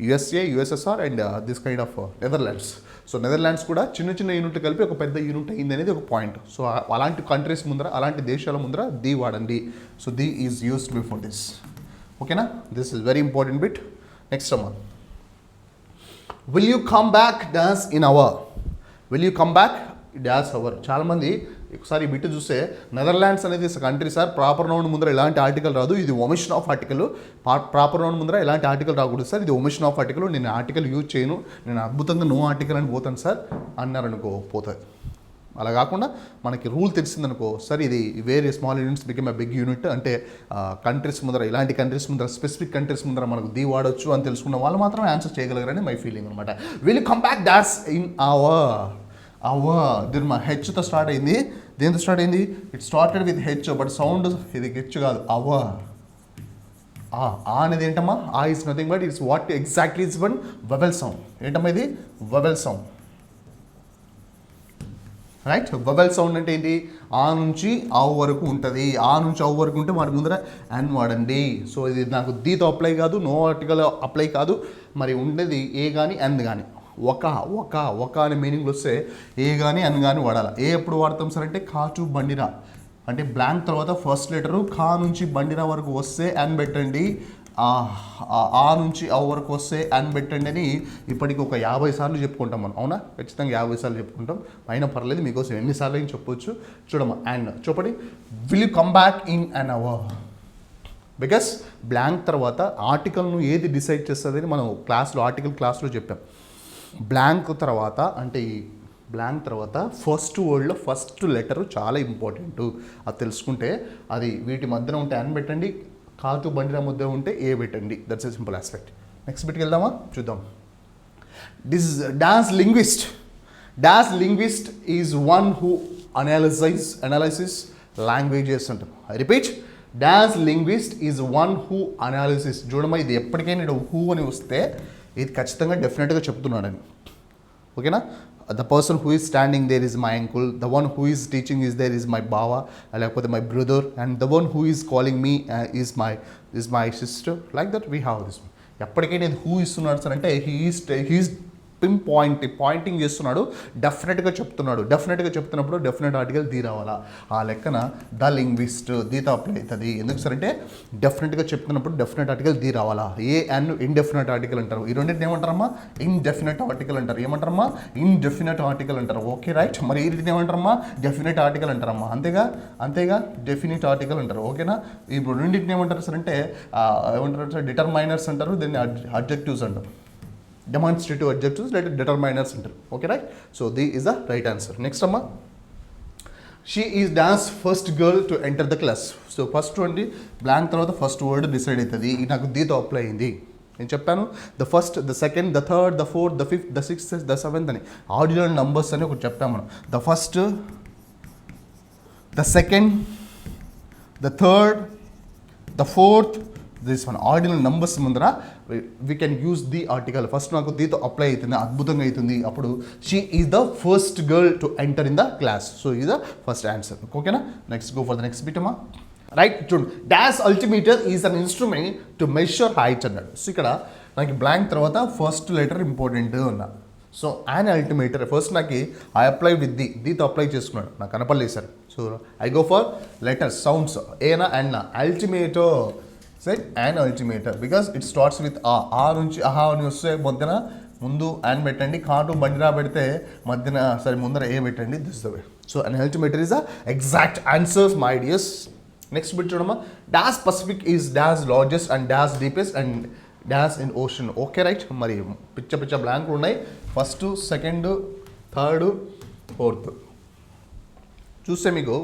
USA, USSR and this kind of Netherlands. So Netherlands కూడా చిన్న యూనిట్లు కలిపి ఒక పెద్ద యూనిట్ అయింది అనేది ఒక పాయింట్. సో అలాంటి కంట్రీస్ ముందర, అలాంటి దేశాల ముందర ది వాడండి. So the is used before this. ఓకేనా, this is very important bit. Next అమ్మా, will you come back dance in hour. Will you come back dance hour. చాలామంది ఒకసారి బిట్ చూస్తే నెదర్లాండ్స్ అనేది కంట్రీ సార్, ప్రాపర్ నౌన్ ముందర ఎలాంటి article రాదు, ఇది omission of article. Proper noun ముందర ఎలాంటి ఆర్టికల్ రాకూడదు సార్, ఇది ఒమిషన్ ఆఫ్ ఆర్టికల్, నేను ఆర్టికల్ యూజ్ చేయను, నేను అద్భుతంగా నో ఆర్టికల్ అని పోతాను సార్ అన్నారనుకో పోతుంది. అలా కాకుండా మనకి రూల్ తెలిసిందనుకో సార్, ఇది వేరే small units become a big unit అంటే కంట్రీస్ ముందర, ఇలాంటి కంట్రీస్ ముందర, స్పెసిఫిక్ కంట్రీస్ ముందర మనకు ది వాడచ్చు అని తెలుసుకున్న వాళ్ళు మాత్రమే ఆన్సర్ చేయగలరని మై ఫీలింగ్ అనమాట. Will come back dash in our. దీని మా హెచ్తో స్టార్ట్ అయింది. దేంతో స్టార్ట్ అయింది? It started with H, but sound ఇది హెచ్ కాదు, అవర్. అనేది ఏంటమ్మా? ఆ is nothing but it's what exactly is one vowel sound. ఏంటమ్మా ఇది? Vowel sound. Right, vowel sound అంటే ఏంటి? ఆ నుంచి ఆవు వరకు ఉంటుంది. ఆ నుంచి ఆవు వరకు ఉంటే వాటి ముందర అన్ వాడండి. సో ఇది నాకు దీతో అప్లై కాదు, నో ఆర్టికల్ అప్లై కాదు. మరి ఉండేది ఏ కానీ అన్ కానీ. ఒక అనే మీనింగ్లు వస్తే ఏ కానీ అన్ కానీ వాడాలి. ఏ ఎప్పుడు వాడతాం సార్ అంటే కా టు బండిరా అంటే బ్లాంక్ తర్వాత ఫస్ట్ లెటరు కా నుంచి బండిరా వరకు వస్తే అన్ పెట్టండి, ఆ నుంచి ఆ వరకు వస్తే అన్ పెట్టండి అని ఇప్పటికి ఒక 50 సార్లు చెప్పుకుంటాం మనం. అవునా? ఖచ్చితంగా 50 సార్లు చెప్పుకుంటాం. అయినా పర్లేదు, మీకోసం ఎన్నిసార్లు అయినా చెప్పొచ్చు. చూడమ్మా, అండ్ చెప్పండి, will you come back in an hour. Because blank తర్వాత ఆర్టికల్ను ఏది డిసైడ్ చేస్తుందని మనం ఆర్టికల్ క్లాస్లో చెప్పాం. బ్లాంక్ తర్వాత అంటే ఈ బ్లాంక్ తర్వాత ఫస్ట్ వర్డ్లో ఫస్ట్ లెటరు చాలా ఇంపార్టెంట్. అది తెలుసుకుంటే అది వీటి మధ్యన ఉంటే అన్ పెట్టండి, కాదు బండిరా మధ్య ఉంటే ఏ పెట్టండి. That's a simple aspect. Next బిట్కి వెళ్దామా? చూద్దాం. Dance linguist is one who analysis languages అంటారు. I repeat, dance linguist is one who analysis. చూడమ్మా, ఇది ఎప్పటికైనా హూ అని వస్తే ఇది ఖచ్చితంగా డెఫినెట్గా చెప్తున్నాడని. ఓకేనా? The person who is standing there is my uncle, the one who is teaching is there is my బావా, లేకపోతే my brother, and the one who is calling me is my sister. Like that we have this. ఎప్పటికైనా ఇది who ఇస్తున్నాడు sir అంటే he's Poynting చేస్తున్నాడు, డెఫినెట్గా చెప్తున్నప్పుడు definite article the రావాలా. ఆ లెక్కన ద లింగ్విస్ట్ దీతో అప్లై అవుతుంది. ఎందుకు సార్ అంటే డెఫినెట్గా చెప్తున్నప్పుడు డెఫినెట్ ఆర్టికల్ ది రావాలా. ఏ అండ్ ఇండెఫినెట్ ఆర్టికల్ అంటారు, ఈ రెండింటిని ఏమంటారమ్మా ఇండెఫినెట్ ఆర్టికల్ అంటారు. ఏమంటారమ్మా ఇండెఫినెట్ ఆర్టికల్ అంటారు. Okay right. మరి ఈ రెండింటిని ఏమంటారమ్మా డెఫినెట్ ఆర్టికల్ అంటారమ్మా. అంతేగా డెఫినెట్ ఆర్టికల్ అంటారు. ఓకేనా. ఇప్పుడు రెండింటిని ఏమంటారు సార్ అంటే ఏమంటారు సార్ డిటర్మైనర్స్ అంటారు, దీన్ని అడ్జెక్టివ్స్ అంటారు. డెమాన్స్ట్రేటివ్ అడ్జెక్టివ్స్ లేదా డిటర్మైనర్స్ అంటారు. Okay right. So the is the right answer. Next అమ్మా, she is dance first girl to enter the class. So first అండి బ్లాంక్ తర్వాత ఫస్ట్ వర్డ్ డిసైడ్ అవుతుంది. నాకు దీతో అప్లై అయింది. నేను చెప్పాను the first, the second, the third, the fourth, the fifth, the sixth, the seventh అని ఆర్డినల్ నంబర్స్ అని ఒకటి చెప్పాము మనం. The first, the second, the third, the fourth, this one ordinal numbers ముందర we can use the article. First నాకు దీతో apply అవుతుంది, అద్భుతంగా అవుతుంది. అప్పుడు she is the first girl to enter in the class. So is the first answer. ఓకేనా. Next go for the next bit అమ్మా. Right. చూడండి, dash altimeter is an instrument to measure height అన్నాడు. So ఇక్కడ నాకు blank తర్వాత first letter important అన్నా. So an altimeter first నాకు I apply with దీతో అప్లై చేసుకున్నాడు, నాకు కనపడలేదు sir. So I go for letters sounds ఏనా అన్న అల్టిమేటో set an altimeter because it starts with ఆ నుంచి అహా అని వస్తే మధ్యన ముందు యాన్ పెట్టండి, కాటు బండిరా పెడితే మధ్యన సరే ముందర ఏ పెట్టండి. This the way. So an altimeter is the exact answers my dears. Next bit చూడమ్మా, dash Pacific is dash largest and dash deepest and dash in ocean. Okay right. మరి పిచ్చ బ్లాంక్లు ఉన్నాయి. ఫస్ట్, సెకండ్, థర్డ్, ఫోర్త్ చూస్తే మీకు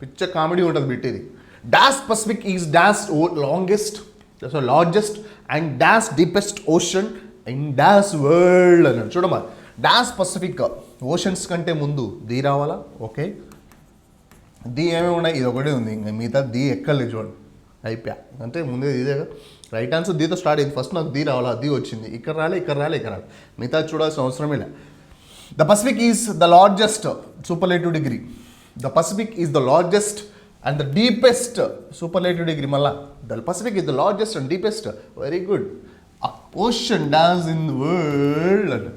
పిచ్చ comedy ఉంటుంది bit ఇది. Dash Pacific is dash longest, so largest and dash deepest ocean in dash world అన్నాడు. చూడమ్మా, డాష్ పసిఫిక్ ఓషన్స్ కంటే ముందు ది రావాలా. ఓకే, ది ఏమేమి ఉన్నాయి, ఇది ఒకటే ఉంది, ఇంకా మిగతా ది ఎక్కర్లేదు. చూడండి అయిపోయా అంటే ముందే ఇదే రైట్ ఆన్సర్. దీతో స్టార్ట్ అయింది. ఫస్ట్ నాకు ది రావాలా, ది వచ్చింది. ఇక్కడ రాలే. మిగతా చూడాల్సిన అవసరమే లే. The Pacific is the largest superlative degree. The Pacific is the largest and the deepest superlative degree. మళ్ళా the Pacific is the largest and deepest. Very good. Ocean dance in the world and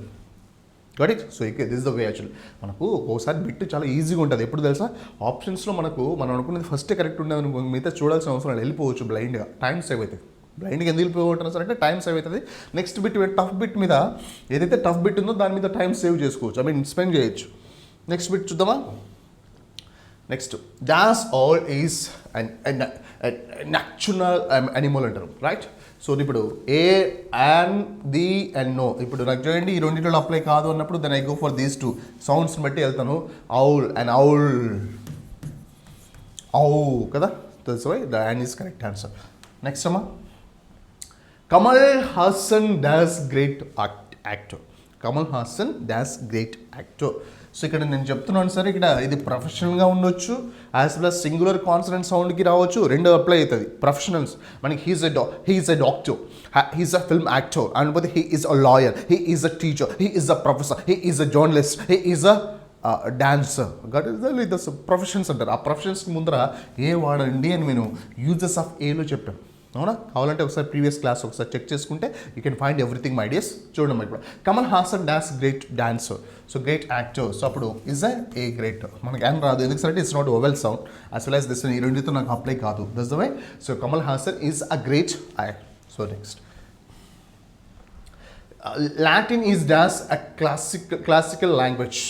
got it. So ఇక this the way. Actually మనకు ఒక్కోసారి bit చాలా ఈజీగా ఉంటుంది. ఎప్పుడు తెలుసా, ఆప్షన్స్లో మనం అనుకున్నది ఫస్ట్ కరెక్ట్ ఉండేది అనుకో, మిగతా చూడాల్సిన అవసరం లేదు, వెళ్ళిపోవచ్చు బ్లైండ్గా. టైం సేవ్ అవుతుంది. బ్లైండ్గా ఎందుకు వెళ్ళిపోవటం సార్ అంటే టైం సేవ్ అవుతుంది. నెక్స్ట్ బిట్ టఫ్ బిట్ మీద ఏదైతే టఫ్ బిట్ ఉందో దాని మీద టైం సేవ్ చేసుకోవచ్చు, ఐ మీన్ స్పెండ్ చేయొచ్చు. నెక్స్ట్ బిట్ చూద్దామా. Next, dash all is and natural animal అంటారు. రైట్. సో ఇప్పుడు a and the and no. ఇప్పుడు నాకు చూడండి ఈ రెండింటిలో అప్లై కాదు అన్నప్పుడు then I go for these two సౌండ్స్ని బట్టి వెళ్తాను. ఔల్ అండ్ ఔల్ ఔ కదా. So the and is correct answer. Next అమ్మా, Kamal Haasan dash great actor. Kamal Haasan dash great actor. So ఇక్కడ నేను చెప్తున్నాను సార్, ఇక్కడ ఇది ప్రొఫెషనల్గా ఉండొచ్చు, as well as singular consonant సౌండ్కి రావచ్చు, రెండు అప్లై అవుతుంది. ప్రొఫెషనల్స్ మనకి he is a doctor, he is a film actor, అనుకోతే he is a lawyer, he is a teacher, he is a professor, he is a journalist, he is a dancer. Got is professions అంటారు. ఆ ప్రొఫెషన్స్కి ముందర ఏ వాడండి అని నేను uses of ఏలో చెప్పాను. అవునా, కావాలంటే ఒకసారి ప్రీవియస్ క్లాస్ ఒకసారి చెక్ చేసుకుంటే you can find everything my dears. చూడండి ఇప్పుడు Kamal Haasan dance great dancer, so great actor. So అప్పుడు ఇస్ ఏ గ్రేట్ మనకి ఏం రాదు, ఎందుకు సార్ అంటే it's not vowel sound as well as this. ఈ రెండితో నాకు అప్లై కాదు. That's the way. So Kamal Haasan is a great actor. So next, Latin is dance a classical language.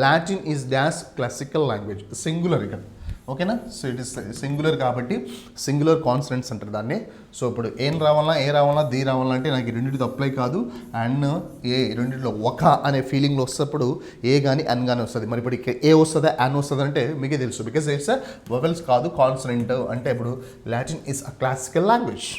Latin is dance classical language. Singular ఇక్కడ. ఓకేనా. So it is singular కాబట్టి singular consonants అంటారు దాన్ని. So ఇప్పుడు ఏం రావాలా, ఏ రావాలా, ది రావాలంటే నాకు ఈ రెండింటితో అప్లై కాదు. అండ్ ఏ రెండింటిలో ఒక అనే ఫీలింగ్లో వస్తప్పుడు ఏ కానీ అన్ కానీ వస్తుంది. మరి ఇప్పుడు ఏ వస్తుందా అన్ వస్తుంది అంటే మీకే తెలుసు, బికాస్ ఇట్స్ వొవెల్స్ కాదు కాన్సనెంట్. అంటే ఇప్పుడు Latin is a classical language.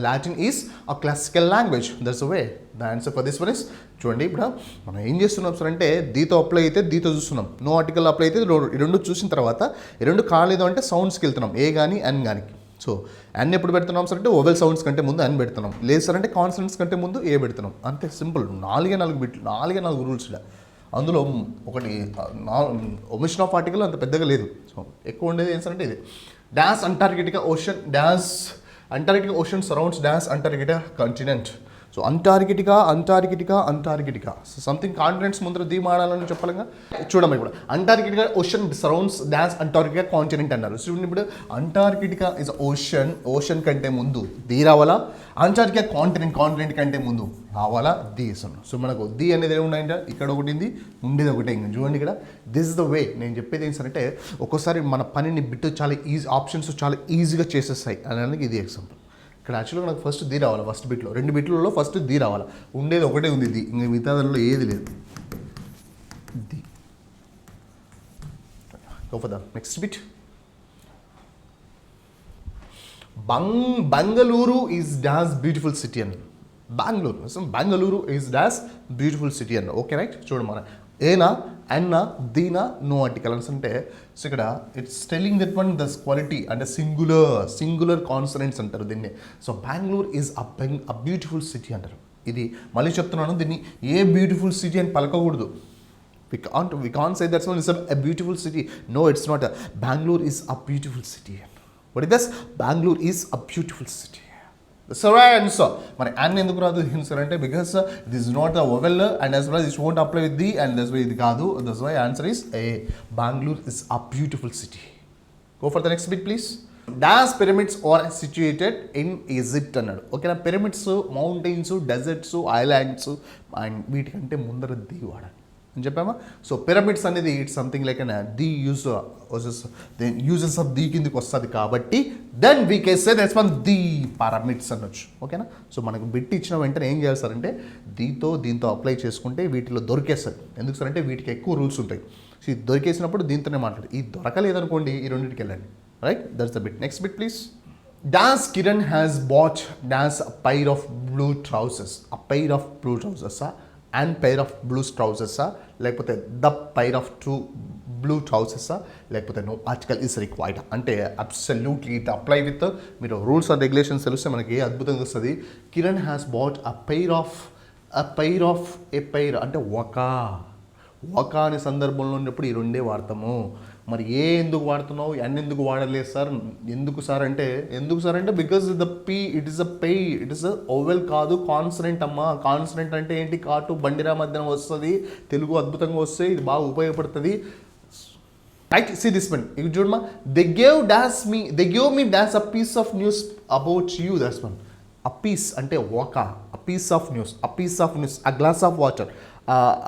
Latin is a classical language. That's way. The answer for this one is, చూడండి ఇప్పుడు మనం ఏం చేస్తున్నాం సార్ అంటే దీతో అప్లై అయితే దీతో చూస్తున్నాం, నో ఆర్టికల్ అప్లై అయితే ఈ రెండు చూసిన తర్వాత ఈ రెండు కాలేదు అంటే సౌండ్స్కి వెళ్తున్నాం, ఏ కానీ అన్ కానీ. సో అన్ ఎప్పుడు పెడుతున్నాం సార్ అంటే ఓవెల్ సౌండ్స్ కంటే ముందు అన్ పెడుతున్నాం, లేదు సార్ అంటే కాన్సనెంట్స్ కంటే ముందు ఏ పెడుతున్నాం. అంతే సింపుల్. 4 బిట్లు, 4 రూల్స్. అందులో ఒకటి ఒమిషన్ ఆఫ్ ఆర్టికల్ అంత పెద్దగా లేదు. సో ఎక్కువ ఉండేది ఏం సార్ అంటే ఇది dash Antarctica ocean. Dash Antarctic Ocean surrounds Antarctica continent. So Antarctica so something continents ముందర ది మాడాలని చెప్పాలిగా. చూడమ్మా ఇప్పుడు Antarctica ocean surrounds dance Antarctica continent అన్నారు. చూడండి ఇప్పుడు అంటార్కిటికా ఇస్ ఓషన్ కంటే ముందు ది రావాలా, అంటార్కిటికా కాంటినెంట్ కంటే ముందు రావాలా ది. సో మనకు ది అనేది ఏమున్నాయంటే ఇక్కడ ఒకటి ఉంది, ఉండేది ఒకటే. ఇంకా చూడండి ఇక్కడ దిస్ ఇస్ ద వే. నేను చెప్పేది ఏంటంటే ఒక్కోసారి మన పనిని బిట్టు చాలా ఆప్షన్స్ చాలా ఈజీగా చేసేస్తాయి అనడానికి ఇది ఎగ్జాంపుల్. ఇక్కడ యాక్చువల్గా నాకు ఫస్ట్ ది రావాలి, ఫస్ట్ బిట్లో 2 బిట్లలో ఫస్ట్ ది రావాలి. ఉండేది ఒకటే ఉంది ది, ఇంకా మిగతా దానిలో ఏది లేదు. The go for the next bit. Bengaluru is dash beautiful city అన్న. Bengaluru is dash beautiful city అన్న. Okay right. చూడండి మన ఏనా అన్నా దీనా నో ఆర్టికల్స్ అంటే సో ఇక్కడ it's telling that one does quality అంటే సింగులర్ కాన్సనెంట్స్ అంటారు దీన్ని. So Bengaluru is a beautiful city అంటారు. ఇది మళ్ళీ చెప్తున్నాను, దీన్ని ఏ బ్యూటిఫుల్ సిటీ అని పలకకూడదు. We can't say that's one is a beautiful city. No, it's not. Bangalore is a beautiful city. What is this? Bangalore is a beautiful city. The right answer. మరి and ఎందుకు రాదు answer అంటే because this is not the vowel and as well it won't apply with the and that's why ఇది కాదు. That's why answer is A. Bangalore is a beautiful city. Go for the next bit please. Dance pyramids are situated in Egypt అన్నాడు. ఓకేనా. Pyramids, mountains, deserts, islands and వీటికంటే ముందర the వాడాలి అని చెప్పామా. So pyramids అనేది it's something like an the uses of the కిందకి వస్తుంది కాబట్టి then we can say that's one the pyramids అనొచ్చు. ఓకేనా. సో మనకు బిట్ ఇచ్చిన వెంటనే ఏం చేయాలి సార్ అంటే దీంతో అప్లై చేసుకుంటే వీటిలో దొరికేస్తుంది. ఎందుకు సార్ అంటే వీటికి ఎక్కువ రూల్స్ ఉంటాయి. సో ఇది దొరికేసినప్పుడు దీంతోనే మాట్లాడు. ఇది దొరకలేదనుకోండి ఈ రెండింటికి వెళ్ళండి. Right. That's the bit. Next bit please. Dance Kiran has bought dance a pair of blue trousers. A pair of blue ట్రౌజర్సా అండ్ పైర్ ఆఫ్ బ్లూ ట్రౌజర్సా లేకపోతే ద పైర్ ఆఫ్ 2 బ్లూ ట్రౌజర్సా లేకపోతే నో ఆర్టికల్ ఈస్ రిక్వైర్డ్ అంటే absolutely it apply with మీరు rules and regulations తెలిస్తే మనకి అద్భుతంగా వస్తుంది. Kiran has bought a pair of a pair అంటే ఒక అనే సందర్భంలో ఉన్నప్పుడు ఈ రెండే వాడతాము. మరి ఏ ఎందుకు వాడుతున్నావు, ఎన్ ఎందుకు వాడలేదు సార్, ఎందుకు సార్ అంటే because the P it is a P, it is vowel కాదు కాన్సనెంట్ అమ్మా. కాన్సనెంట్ అంటే ఏంటి, కాటు బండిరా మధ్యన వస్తుంది, తెలుగు అద్భుతంగా వస్తే ఇది బాగా ఉపయోగపడుతుంది. రైట్. See this one. ఇది చూడమ్మా. They gave me dance a piece of news about you. That's one. A piece అంటే ఒక a piece of news, a glass of water,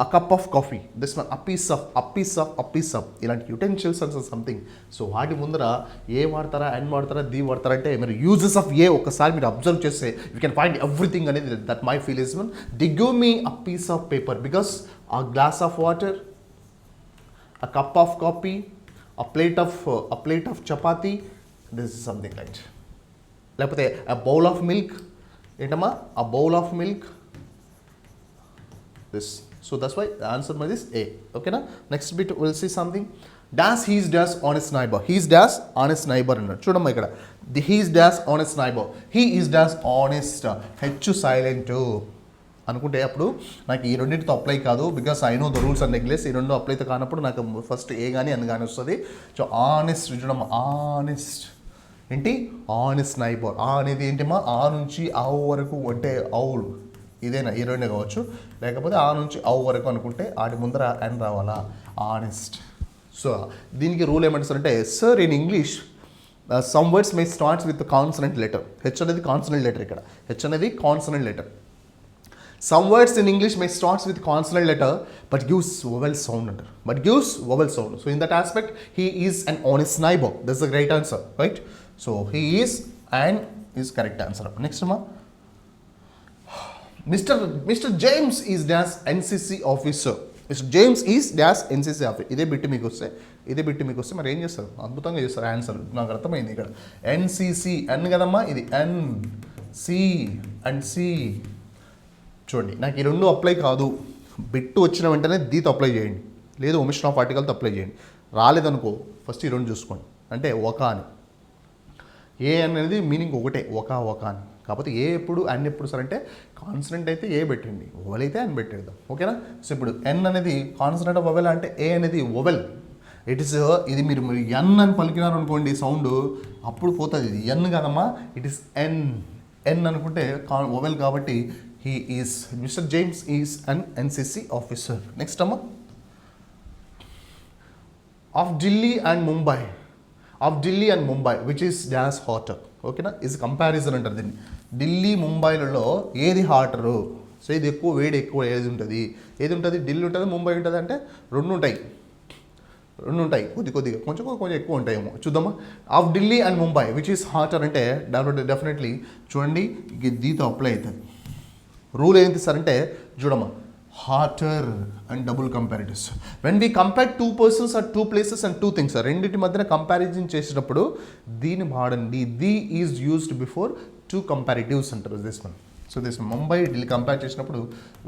a cup of coffee, this one a piece of ఇలాంటి యుటెన్షియల్స్ and something. So వాటి ముందర ఏ వాడతారా, ఎన్ వాడతారా, the వాడతారా అంటే మీరు యూజెస్ ఆఫ్ ఏ ఒక్కసారి మీరు అబ్జర్వ్ చేస్తే యూ కెన్ ఫైండ్ ఎవ్రీథింగ్ అనేది. That my feel is one. The give me a piece of paper because a glass of water, a cup of coffee, a plate of chapati, this is something right. లేకపోతే a bowl of milk, ఏంటమ్మా a bowl of milk, this. So that's why the answer is A. Okay na. Next bit we'll see something. He is dash honest neighbor అన్నాడు. చూడమ్మా ఇక్కడ he is dash honest neighbor, he is dash honest, H silent అనుకుంటే అప్పుడు నాకు ఈ రెండింటితో apply కాదు because I know the rules and regulations. ఈ రెండు అప్లై అయితే కానప్పుడు నాకు ఫస్ట్ ఏ కానీ అన్ కానీ వస్తుంది. సో ఆనెస్ట్ చూడమ్మా, ఆనెస్ట్ ఏంటి ఆనెస్ట్ నైబర్. ఆ అనేది ఏంటమ్మా ఆ నుంచి ఆవు వరకు అంటే ఆవులు ఇదేనా ఈ రెండే కావచ్చు, లేకపోతే ఆ నుంచి ఆవు వరకు అనుకుంటే ఆటి ముందర ఎన్ రావాలా ఆనెస్ట్. సో దీనికి రూల్ ఏమంటారంటే sir in English some words may starts with consonant letter. H అనేది కాన్సనెంట్ లెటర్. ఇక్కడ హెచ్ అనేది consonant letter. Some words in English may starts with consonant letter but gives vowel sound అంటారు. So in that aspect he is an honest neighbor. That's the great answer, right? So he is and is correct answer. Next one. Mr. James is dash NCC officer. Mr. James is dash NCC officer. ఇదే bit మీకు వస్తే మరి ఏం చేస్తారు, అద్భుతంగా చేస్తారు answer. నాకు అర్థమైంది ఇక్కడ NCC ఎన్ కదమ్మా, ఇది ఎన్ సి అండ్ సి. చూడండి నాకు ఈ రెండు అప్లై కాదు. బిట్టు వచ్చిన వెంటనే దీతో అప్లై చేయండి, లేదు ఒమిషన్ ఆఫ్ ఆర్టికల్తో అప్లై చేయండి. రాలేదనుకో ఫస్ట్ ఈ రెండు చూసుకోండి. అంటే ఒక అని ఏ అనేది మీనింగ్ ఒకటే ఒక అని. కాకపోతే ఏ ఎప్పుడు అన్ ఎప్పుడు సార్ అంటే కాన్సనెంట్ అయితే ఏ పెట్టండి, ఓవెల్ అయితే అన్ పెట్టేద్దాం. ఓకేనా. సో ఇప్పుడు ఎన్ అనేది కాన్సనెంట్ ఆఫ్ ఓవెల్ అంటే ఏ అనేది ఓవెల్. ఇది మీరు ఎన్ అని పలికినారు అనుకోండి సౌండ్ అప్పుడు పోతుంది. ఇది ఎన్ కదమ్మా, ఇట్ ఈస్ ఎన్ అనుకుంటే ఓవెల్ కాబట్టి he is Mr. James is an NCC officer. Next అమ్మా, of Delhi and Mumbai, which is dash hotter. ఓకేనా, ఇస్ కంపారిజన్ అంటారు దీన్ని. ఢిల్లీ ముంబైలలో ఏది హాటరు? సో ఇది ఎక్కువ వేడి ఎక్కువ ఏది ఉంటుంది? ఢిల్లీ ఉంటుంది, ముంబై ఉంటుంది అంటే రెండు ఉంటాయి కొద్దిగా కొంచెం ఎక్కువ ఉంటాయేమో. చూద్దామా. Of Delhi and Mumbai which is hotter అంటే డెఫినెట్లీ చూడండి దీంతో అప్లై అవుతుంది. రూల్ ఏంటి సార్ అంటే చూడమ్మా, hotter and double comparatives. When we compare two persons or two places and two things, రెండింటి మధ్యన కంపారిజన్ చేసేటప్పుడు దీన్ని వాడండి. The is used before two comparatives అంటారు this one. So this Mumbai Delhi compare చేసినప్పుడు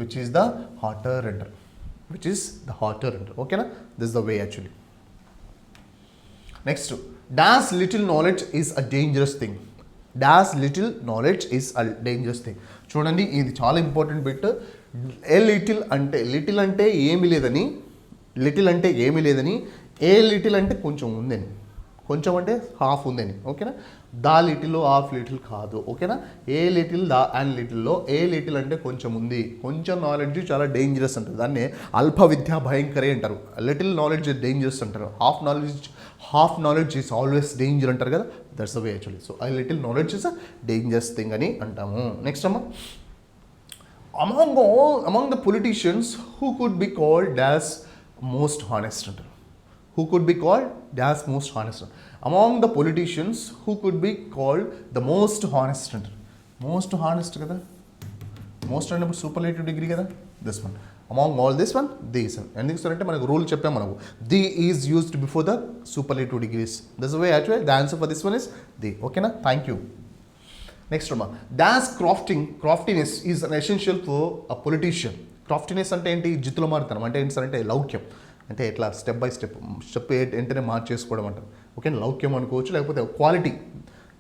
విచ్ ఈస్ ద హాటర్ అంటారు, ఓకేనా. This the way actually. Next, dash little knowledge is a dangerous thing. చూడండి, ఇది చాలా ఇంపార్టెంట్ బిట్. లిటిల్ అంటే ఏమీ లేదని, ఏ లిటిల్ అంటే కొంచెం ఉందని, కొంచెం అంటే హాఫ్ ఉందని. ఓకేనా, దా లిటిల్ హాఫ్ లిటిల్ కాదు. ఓకేనా, ఏ లిటిల్ దా అండ్ లిటిల్లో ఏ లిటిల్ అంటే కొంచెం ఉంది. కొంచెం నాలెడ్జ్ చాలా డేంజరస్ అంటారు, దాన్ని అల్ప విద్యా భయంకరే అంటారు. లిటిల్ నాలెడ్జ్ డేంజరస్ అంటారు. Half knowledge is always danger అంటారు కదా, that's the way actually. So I little knowledge is a dangerous thing అని అంటాము. నెక్స్ట్ అమ్మా, among the politicians who could be called as most honest అంటారు. Among the politicians who could be called the most honest అంటారు. Most honest కదా, most అన్నప్పుడు superlative degree కదా. This one, among all this one, these one. ఎందుకు sir అంటే మనకు rule చెప్పాం మనకు, the is used before the superlative degrees. This way actually the answer for this one is the. ఓకేనా, thank you. Next అమ్మా, dash craftiness is an essential for a politician. Craftiness అంటే ఏంటి? జిత్తుల మారుతాం అంటే ఏంటి సార్ అంటే లౌక్యం, అంటే ఎట్లా స్టెప్ బై స్టెప్ వెంటనే మార్చేసుకోవడం అంటారు. ఓకే, లౌక్యం అనుకోవచ్చు, లేకపోతే క్వాలిటీ.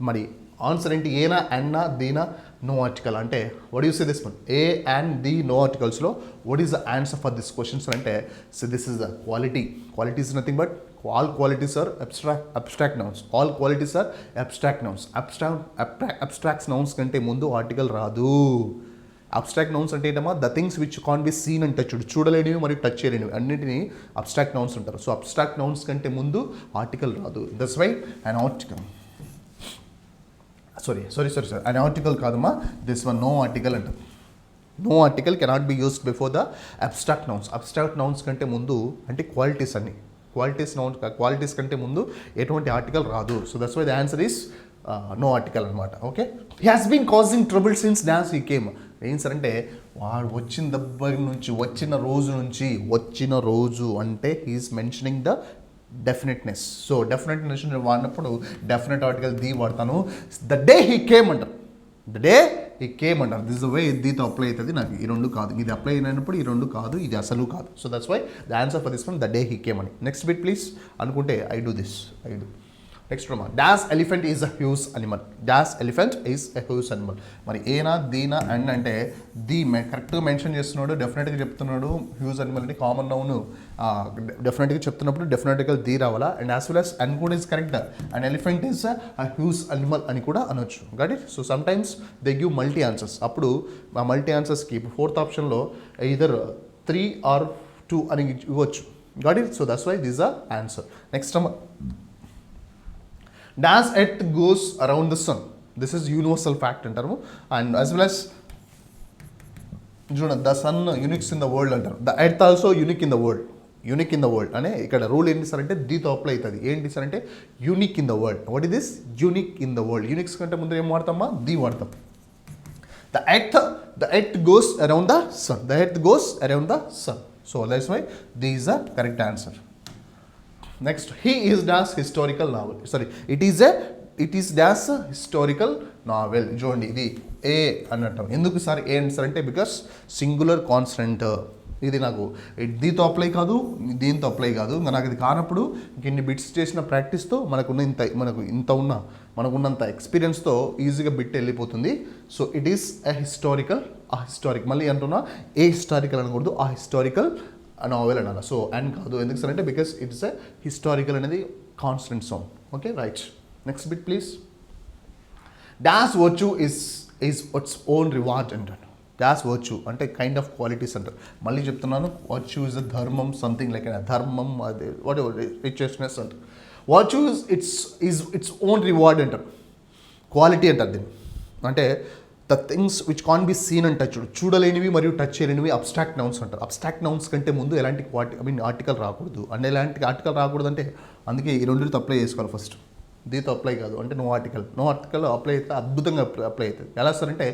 మరి ఆన్సర్ ఏంటి? ఏనా, అన్నా, దీనా, నో ఆర్టికల్. అంటే what you say this one, a and the no ఆర్టికల్స్లో what is the answer for this questions అంటే, so this is the quality. Quality is nothing but all qualities are abstract nouns. Abstract nouns కంటే ముందు article రాదు. Abstract nouns అంటే ఏంటమ్మా, the things which can be seen and touch, చూడలేనివి మరియు touch చేయలేనివి అన్నింటినీ అబ్స్ట్రాక్ట్ నౌన్స్ అంటారు. సో అబ్స్ట్రాక్ట్ నౌన్స్ కంటే ముందు ఆర్టికల్ రాదు. That's why an article, sorry an article కాదమ్మా, దిస్ వన్ నో ఆర్టికల్ అంటారు. No article cannot be used before the abstract nouns. Abstract nouns కంటే ముందు అంటే క్వాలిటీస్ అన్ని, క్వాలిటీస్ కంటే ముందు ఎటువంటి ఆర్టికల్ రాదు. So that's why the answer is no article అనమాట. Okay, he has been causing trouble since dance he came. ఏం సార్ అంటే వాడు వచ్చిన రోజు అంటే he is mentioning the definiteness. So definiteness వాడినప్పుడు డెఫినెట్ ఆర్టికల్ ది వాడతాను. ద డే హీ కేమ్ అంటారు. దిస్ ద వే దీంతో అప్లై అవుతుంది. నాకు ఈ రెండు కాదు, ఇది అప్లై అయినప్పుడు ఈ రెండు కాదు, ఇది అసలు కాదు. So that's why the answer for this one the day he came అని. నెక్స్ట్ బిట్ ప్లీజ్ అనుకుంటే ఐ డూ. నెక్స్ట్ రమా, dash elephant is a huge animal. మరి ఏనా, దీనా, అండ్ అంటే ది కరెక్ట్గా మెన్షన్ చేస్తున్నాడు, డెఫినెట్గా చెప్తున్నాడు. హ్యూజ్ అనిమల్ అని కామన్ నౌన్ డెఫినెట్గా చెప్తున్నప్పుడు డెఫినెట్గా ది రావాలా. And as well as and కూడా is correct. And elephant is a huge animal అని కూడా అనొచ్చు. Got it. So some times they give multi answers. అప్పుడు ఆ మల్టీ ఆన్సర్స్కి ఇప్పుడు ఫోర్త్ ఆప్షన్లో either 3 or 2 అని ఇవ్వచ్చు. Got it. So that's why this or answer. Next dash earth goes around the sun. This is universal fact అంటారు. And as well as చూడండి, the sun uniques in the world అంటారు. The earth also unique in the world అనే ఇక్కడ rule ఏంటి sir అంటే దీతో apply అవుతుంది. ఏంటి sir అంటే unique in the world. What is this? Unique in the world. Unix కంటే ముందు ఏం వాడతామా? ది వాడతాం. The earth goes around the sun. So that's why this is the correct answer. Next, he is dash historical novel. Sorry, it is dash historical novel. చూడండి, ఇది ఏ అన్నట్టు. ఎందుకు sir ఏ sir అంటే because singular constant. ఇది నాకు దీంతో apply కాదు, దీంతో అప్లై కాదు. ఇంకా నాకు ఇది కానప్పుడు ఇన్ని బిట్స్ చేసిన ప్రాక్టీస్తో మనకున్నంత ఎక్స్పీరియన్స్తో ఈజీగా బిట్ వెళ్ళిపోతుంది. So it is a historical మళ్ళీ అంటున్నా, ఏ హిస్టారికల్ అనకూడదు, ఆ హిస్టారికల్ నావెల్ అనాలి. సో అండ్ కాదు, ఎందుకు సార్ అంటే బికాస్ ఇట్స్ ఎ హిస్టారికల్ అనేది constant sound. Okay, right. Next bit please. Dash virtue is its own reward అంటాడు. దాస్ వర్చ్యూ అంటే కైండ్ ఆఫ్ క్వాలిటీస్ అంటారు. మళ్ళీ చెప్తున్నాను, వర్చ్యూ ఇస్ అ ధర్మం, సంథింగ్ లైక్ ధర్మం, అదే వాట్ ఎవర్ రిచెస్నెస్ అంటారు. వర్చ్యూ ఇట్స్ ఓన్ రివార్డ్ అంటారు. క్వాలిటీ అంటారు దీన్ని. అంటే the things which can be seen and touch, చూడలేనివి మరియు టచ్ చేయలేనివి అబ్స్ట్రాక్ట్ నౌన్స్ అంటారు. అబ్స్ట్రాక్ట్ నౌన్స్ కంటే ముందు ఎలాంటి ఆర్టికల్ రాకూడదు. అంటే ఎలాంటి ఆర్టికల్ రాకూడదు అంటే అందుకే ఈ రెండింటితో అప్లై చేసుకోవాలి ఫస్ట్. దీంతో అప్లై కాదు అంటే నో ఆర్టికల్ అప్లై అయితే అద్భుతంగా అప్లై అవుతుంది. ఎలా సార్ అంటే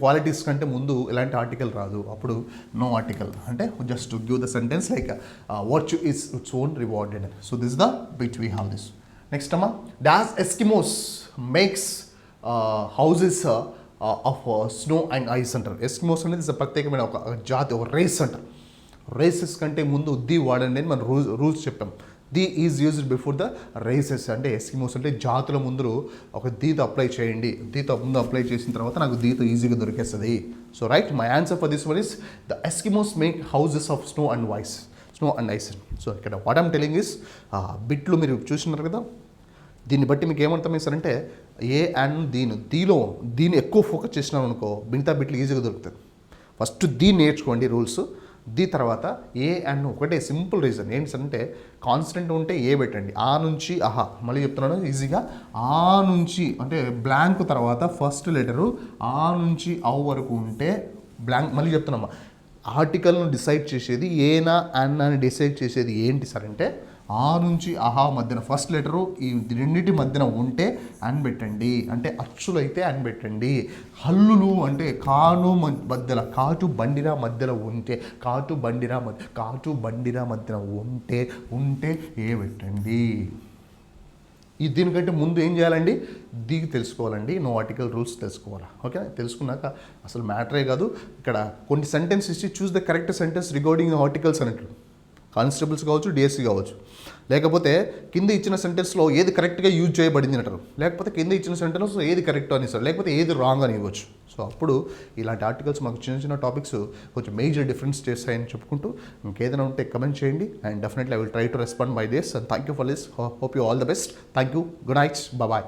క్వాలిటీస్ కంటే ముందు ఎలాంటి ఆర్టికల్ రాదు, అప్పుడు నో ఆర్టికల్. అంటే just give the sentence like virtue is its own rewarded. So this the bit we have this. Next అమ్మా, dash Eskimos makes houses of snow and ice అంటారు. Eskimos అనేది ప్రత్యేకమైన ఒక జాతి, ఒక రేస్ అంటారు. రేసెస్ కంటే ముందు ది వాడండి అని మనం రూల్స్ చెప్పాం. The is used before the races. అంటే ఎస్కిమోస్ అంటే జాతుల ముందు ఒక దీతో అప్లై చేయండి. దీతో ముందు అప్లై చేసిన తర్వాత నాకు దీతో ఈజీగా దొరికేస్తుంది. So right, my answer for this one is the Eskimos make houses of snow and ice. So ఇక్కడ వాట్ ఐమ్ టెలింగ్ ఇస్, బిట్లు మీరు చూసినారు కదా, దీన్ని బట్టి మీకు ఏమర్థం చేస్తారంటే ఏ అండ్ దీని ఎక్కువ ఫోకస్ చేసినాం అనుకో మిగతా బిట్లు ఈజీగా దొరుకుతుంది. ఫస్ట్ దీన్ని నేర్చుకోండి రూల్స్. తర్వాత ఏ అండ్ ఒకటే సింపుల్ రీజన్ ఏంటంటే కాన్స్టెంట్ ఉంటే ఏ పెట్టండి, ఆ నుంచి అహా. మళ్ళీ చెప్తున్నాను ఈజీగా, ఆ నుంచి అంటే బ్లాంక్ తర్వాత ఫస్ట్ లెటరు ఆ నుంచి ఔ వరకు ఉంటే బ్లాంక్. మళ్ళీ చెప్తున్నామా, ఆర్టికల్ను డిసైడ్ చేసేది ఏనా అన్ అని డిసైడ్ చేసేది ఏంటి సార్ అంటే ఆ నుంచి అహా మధ్యన ఫస్ట్ లెటరు ఈ రెండింటి మధ్యన ఉంటే అన్ పెట్టండి. అంటే అచ్చులు అయితే అన్ పెట్టండి. హల్లులు అంటే కాను మధ్యలో కాటు బండిరా మధ్యలో ఉంటే కాటు బండిరా మధ్యన ఉంటే ఏ పెట్టండి. దీనికంటే ముందు ఏం చేయాలండి, దీనికి తెలుసుకోవాలండి, నో ఆర్టికల్ రూల్స్ తెలుసుకోవాలా. ఓకే, తెలుసుకున్నాక అసలు మ్యాటరే కాదు. ఇక్కడ కొన్ని సెంటెన్స్ ఇచ్చి choose the correct sentence regarding articles అన్నట్టు. కానిస్టేబుల్స్ కావచ్చు, డిఎస్సీ కావచ్చు. లేకపోతే కింద ఇచ్చిన సెంటెన్స్లో ఏది కరెక్ట్గా యూజ్ చేయబడింది అంటారు. లేకపోతే కింద ఇచ్చిన సెంటెన్స్లో ఏది కరెక్ట్ అని ఇస్తారు, లేకపోతే ఏది రాంగ్ అని ఇవ్వచ్చు. సో అప్పుడు ఇలాంటి ఆర్టికల్స్ మాకు చిన్న టాపిక్స్ కొంచెం మేజర్ డిఫరెన్స్ చేస్తాయని చెప్పుకుంటూ ఇంకేదైనా ఉంటే కమెంట్ చేయండి. And definitely I will try to respond by this. And thank you for this. Hope you all the best. Thank you. Good night. Bye.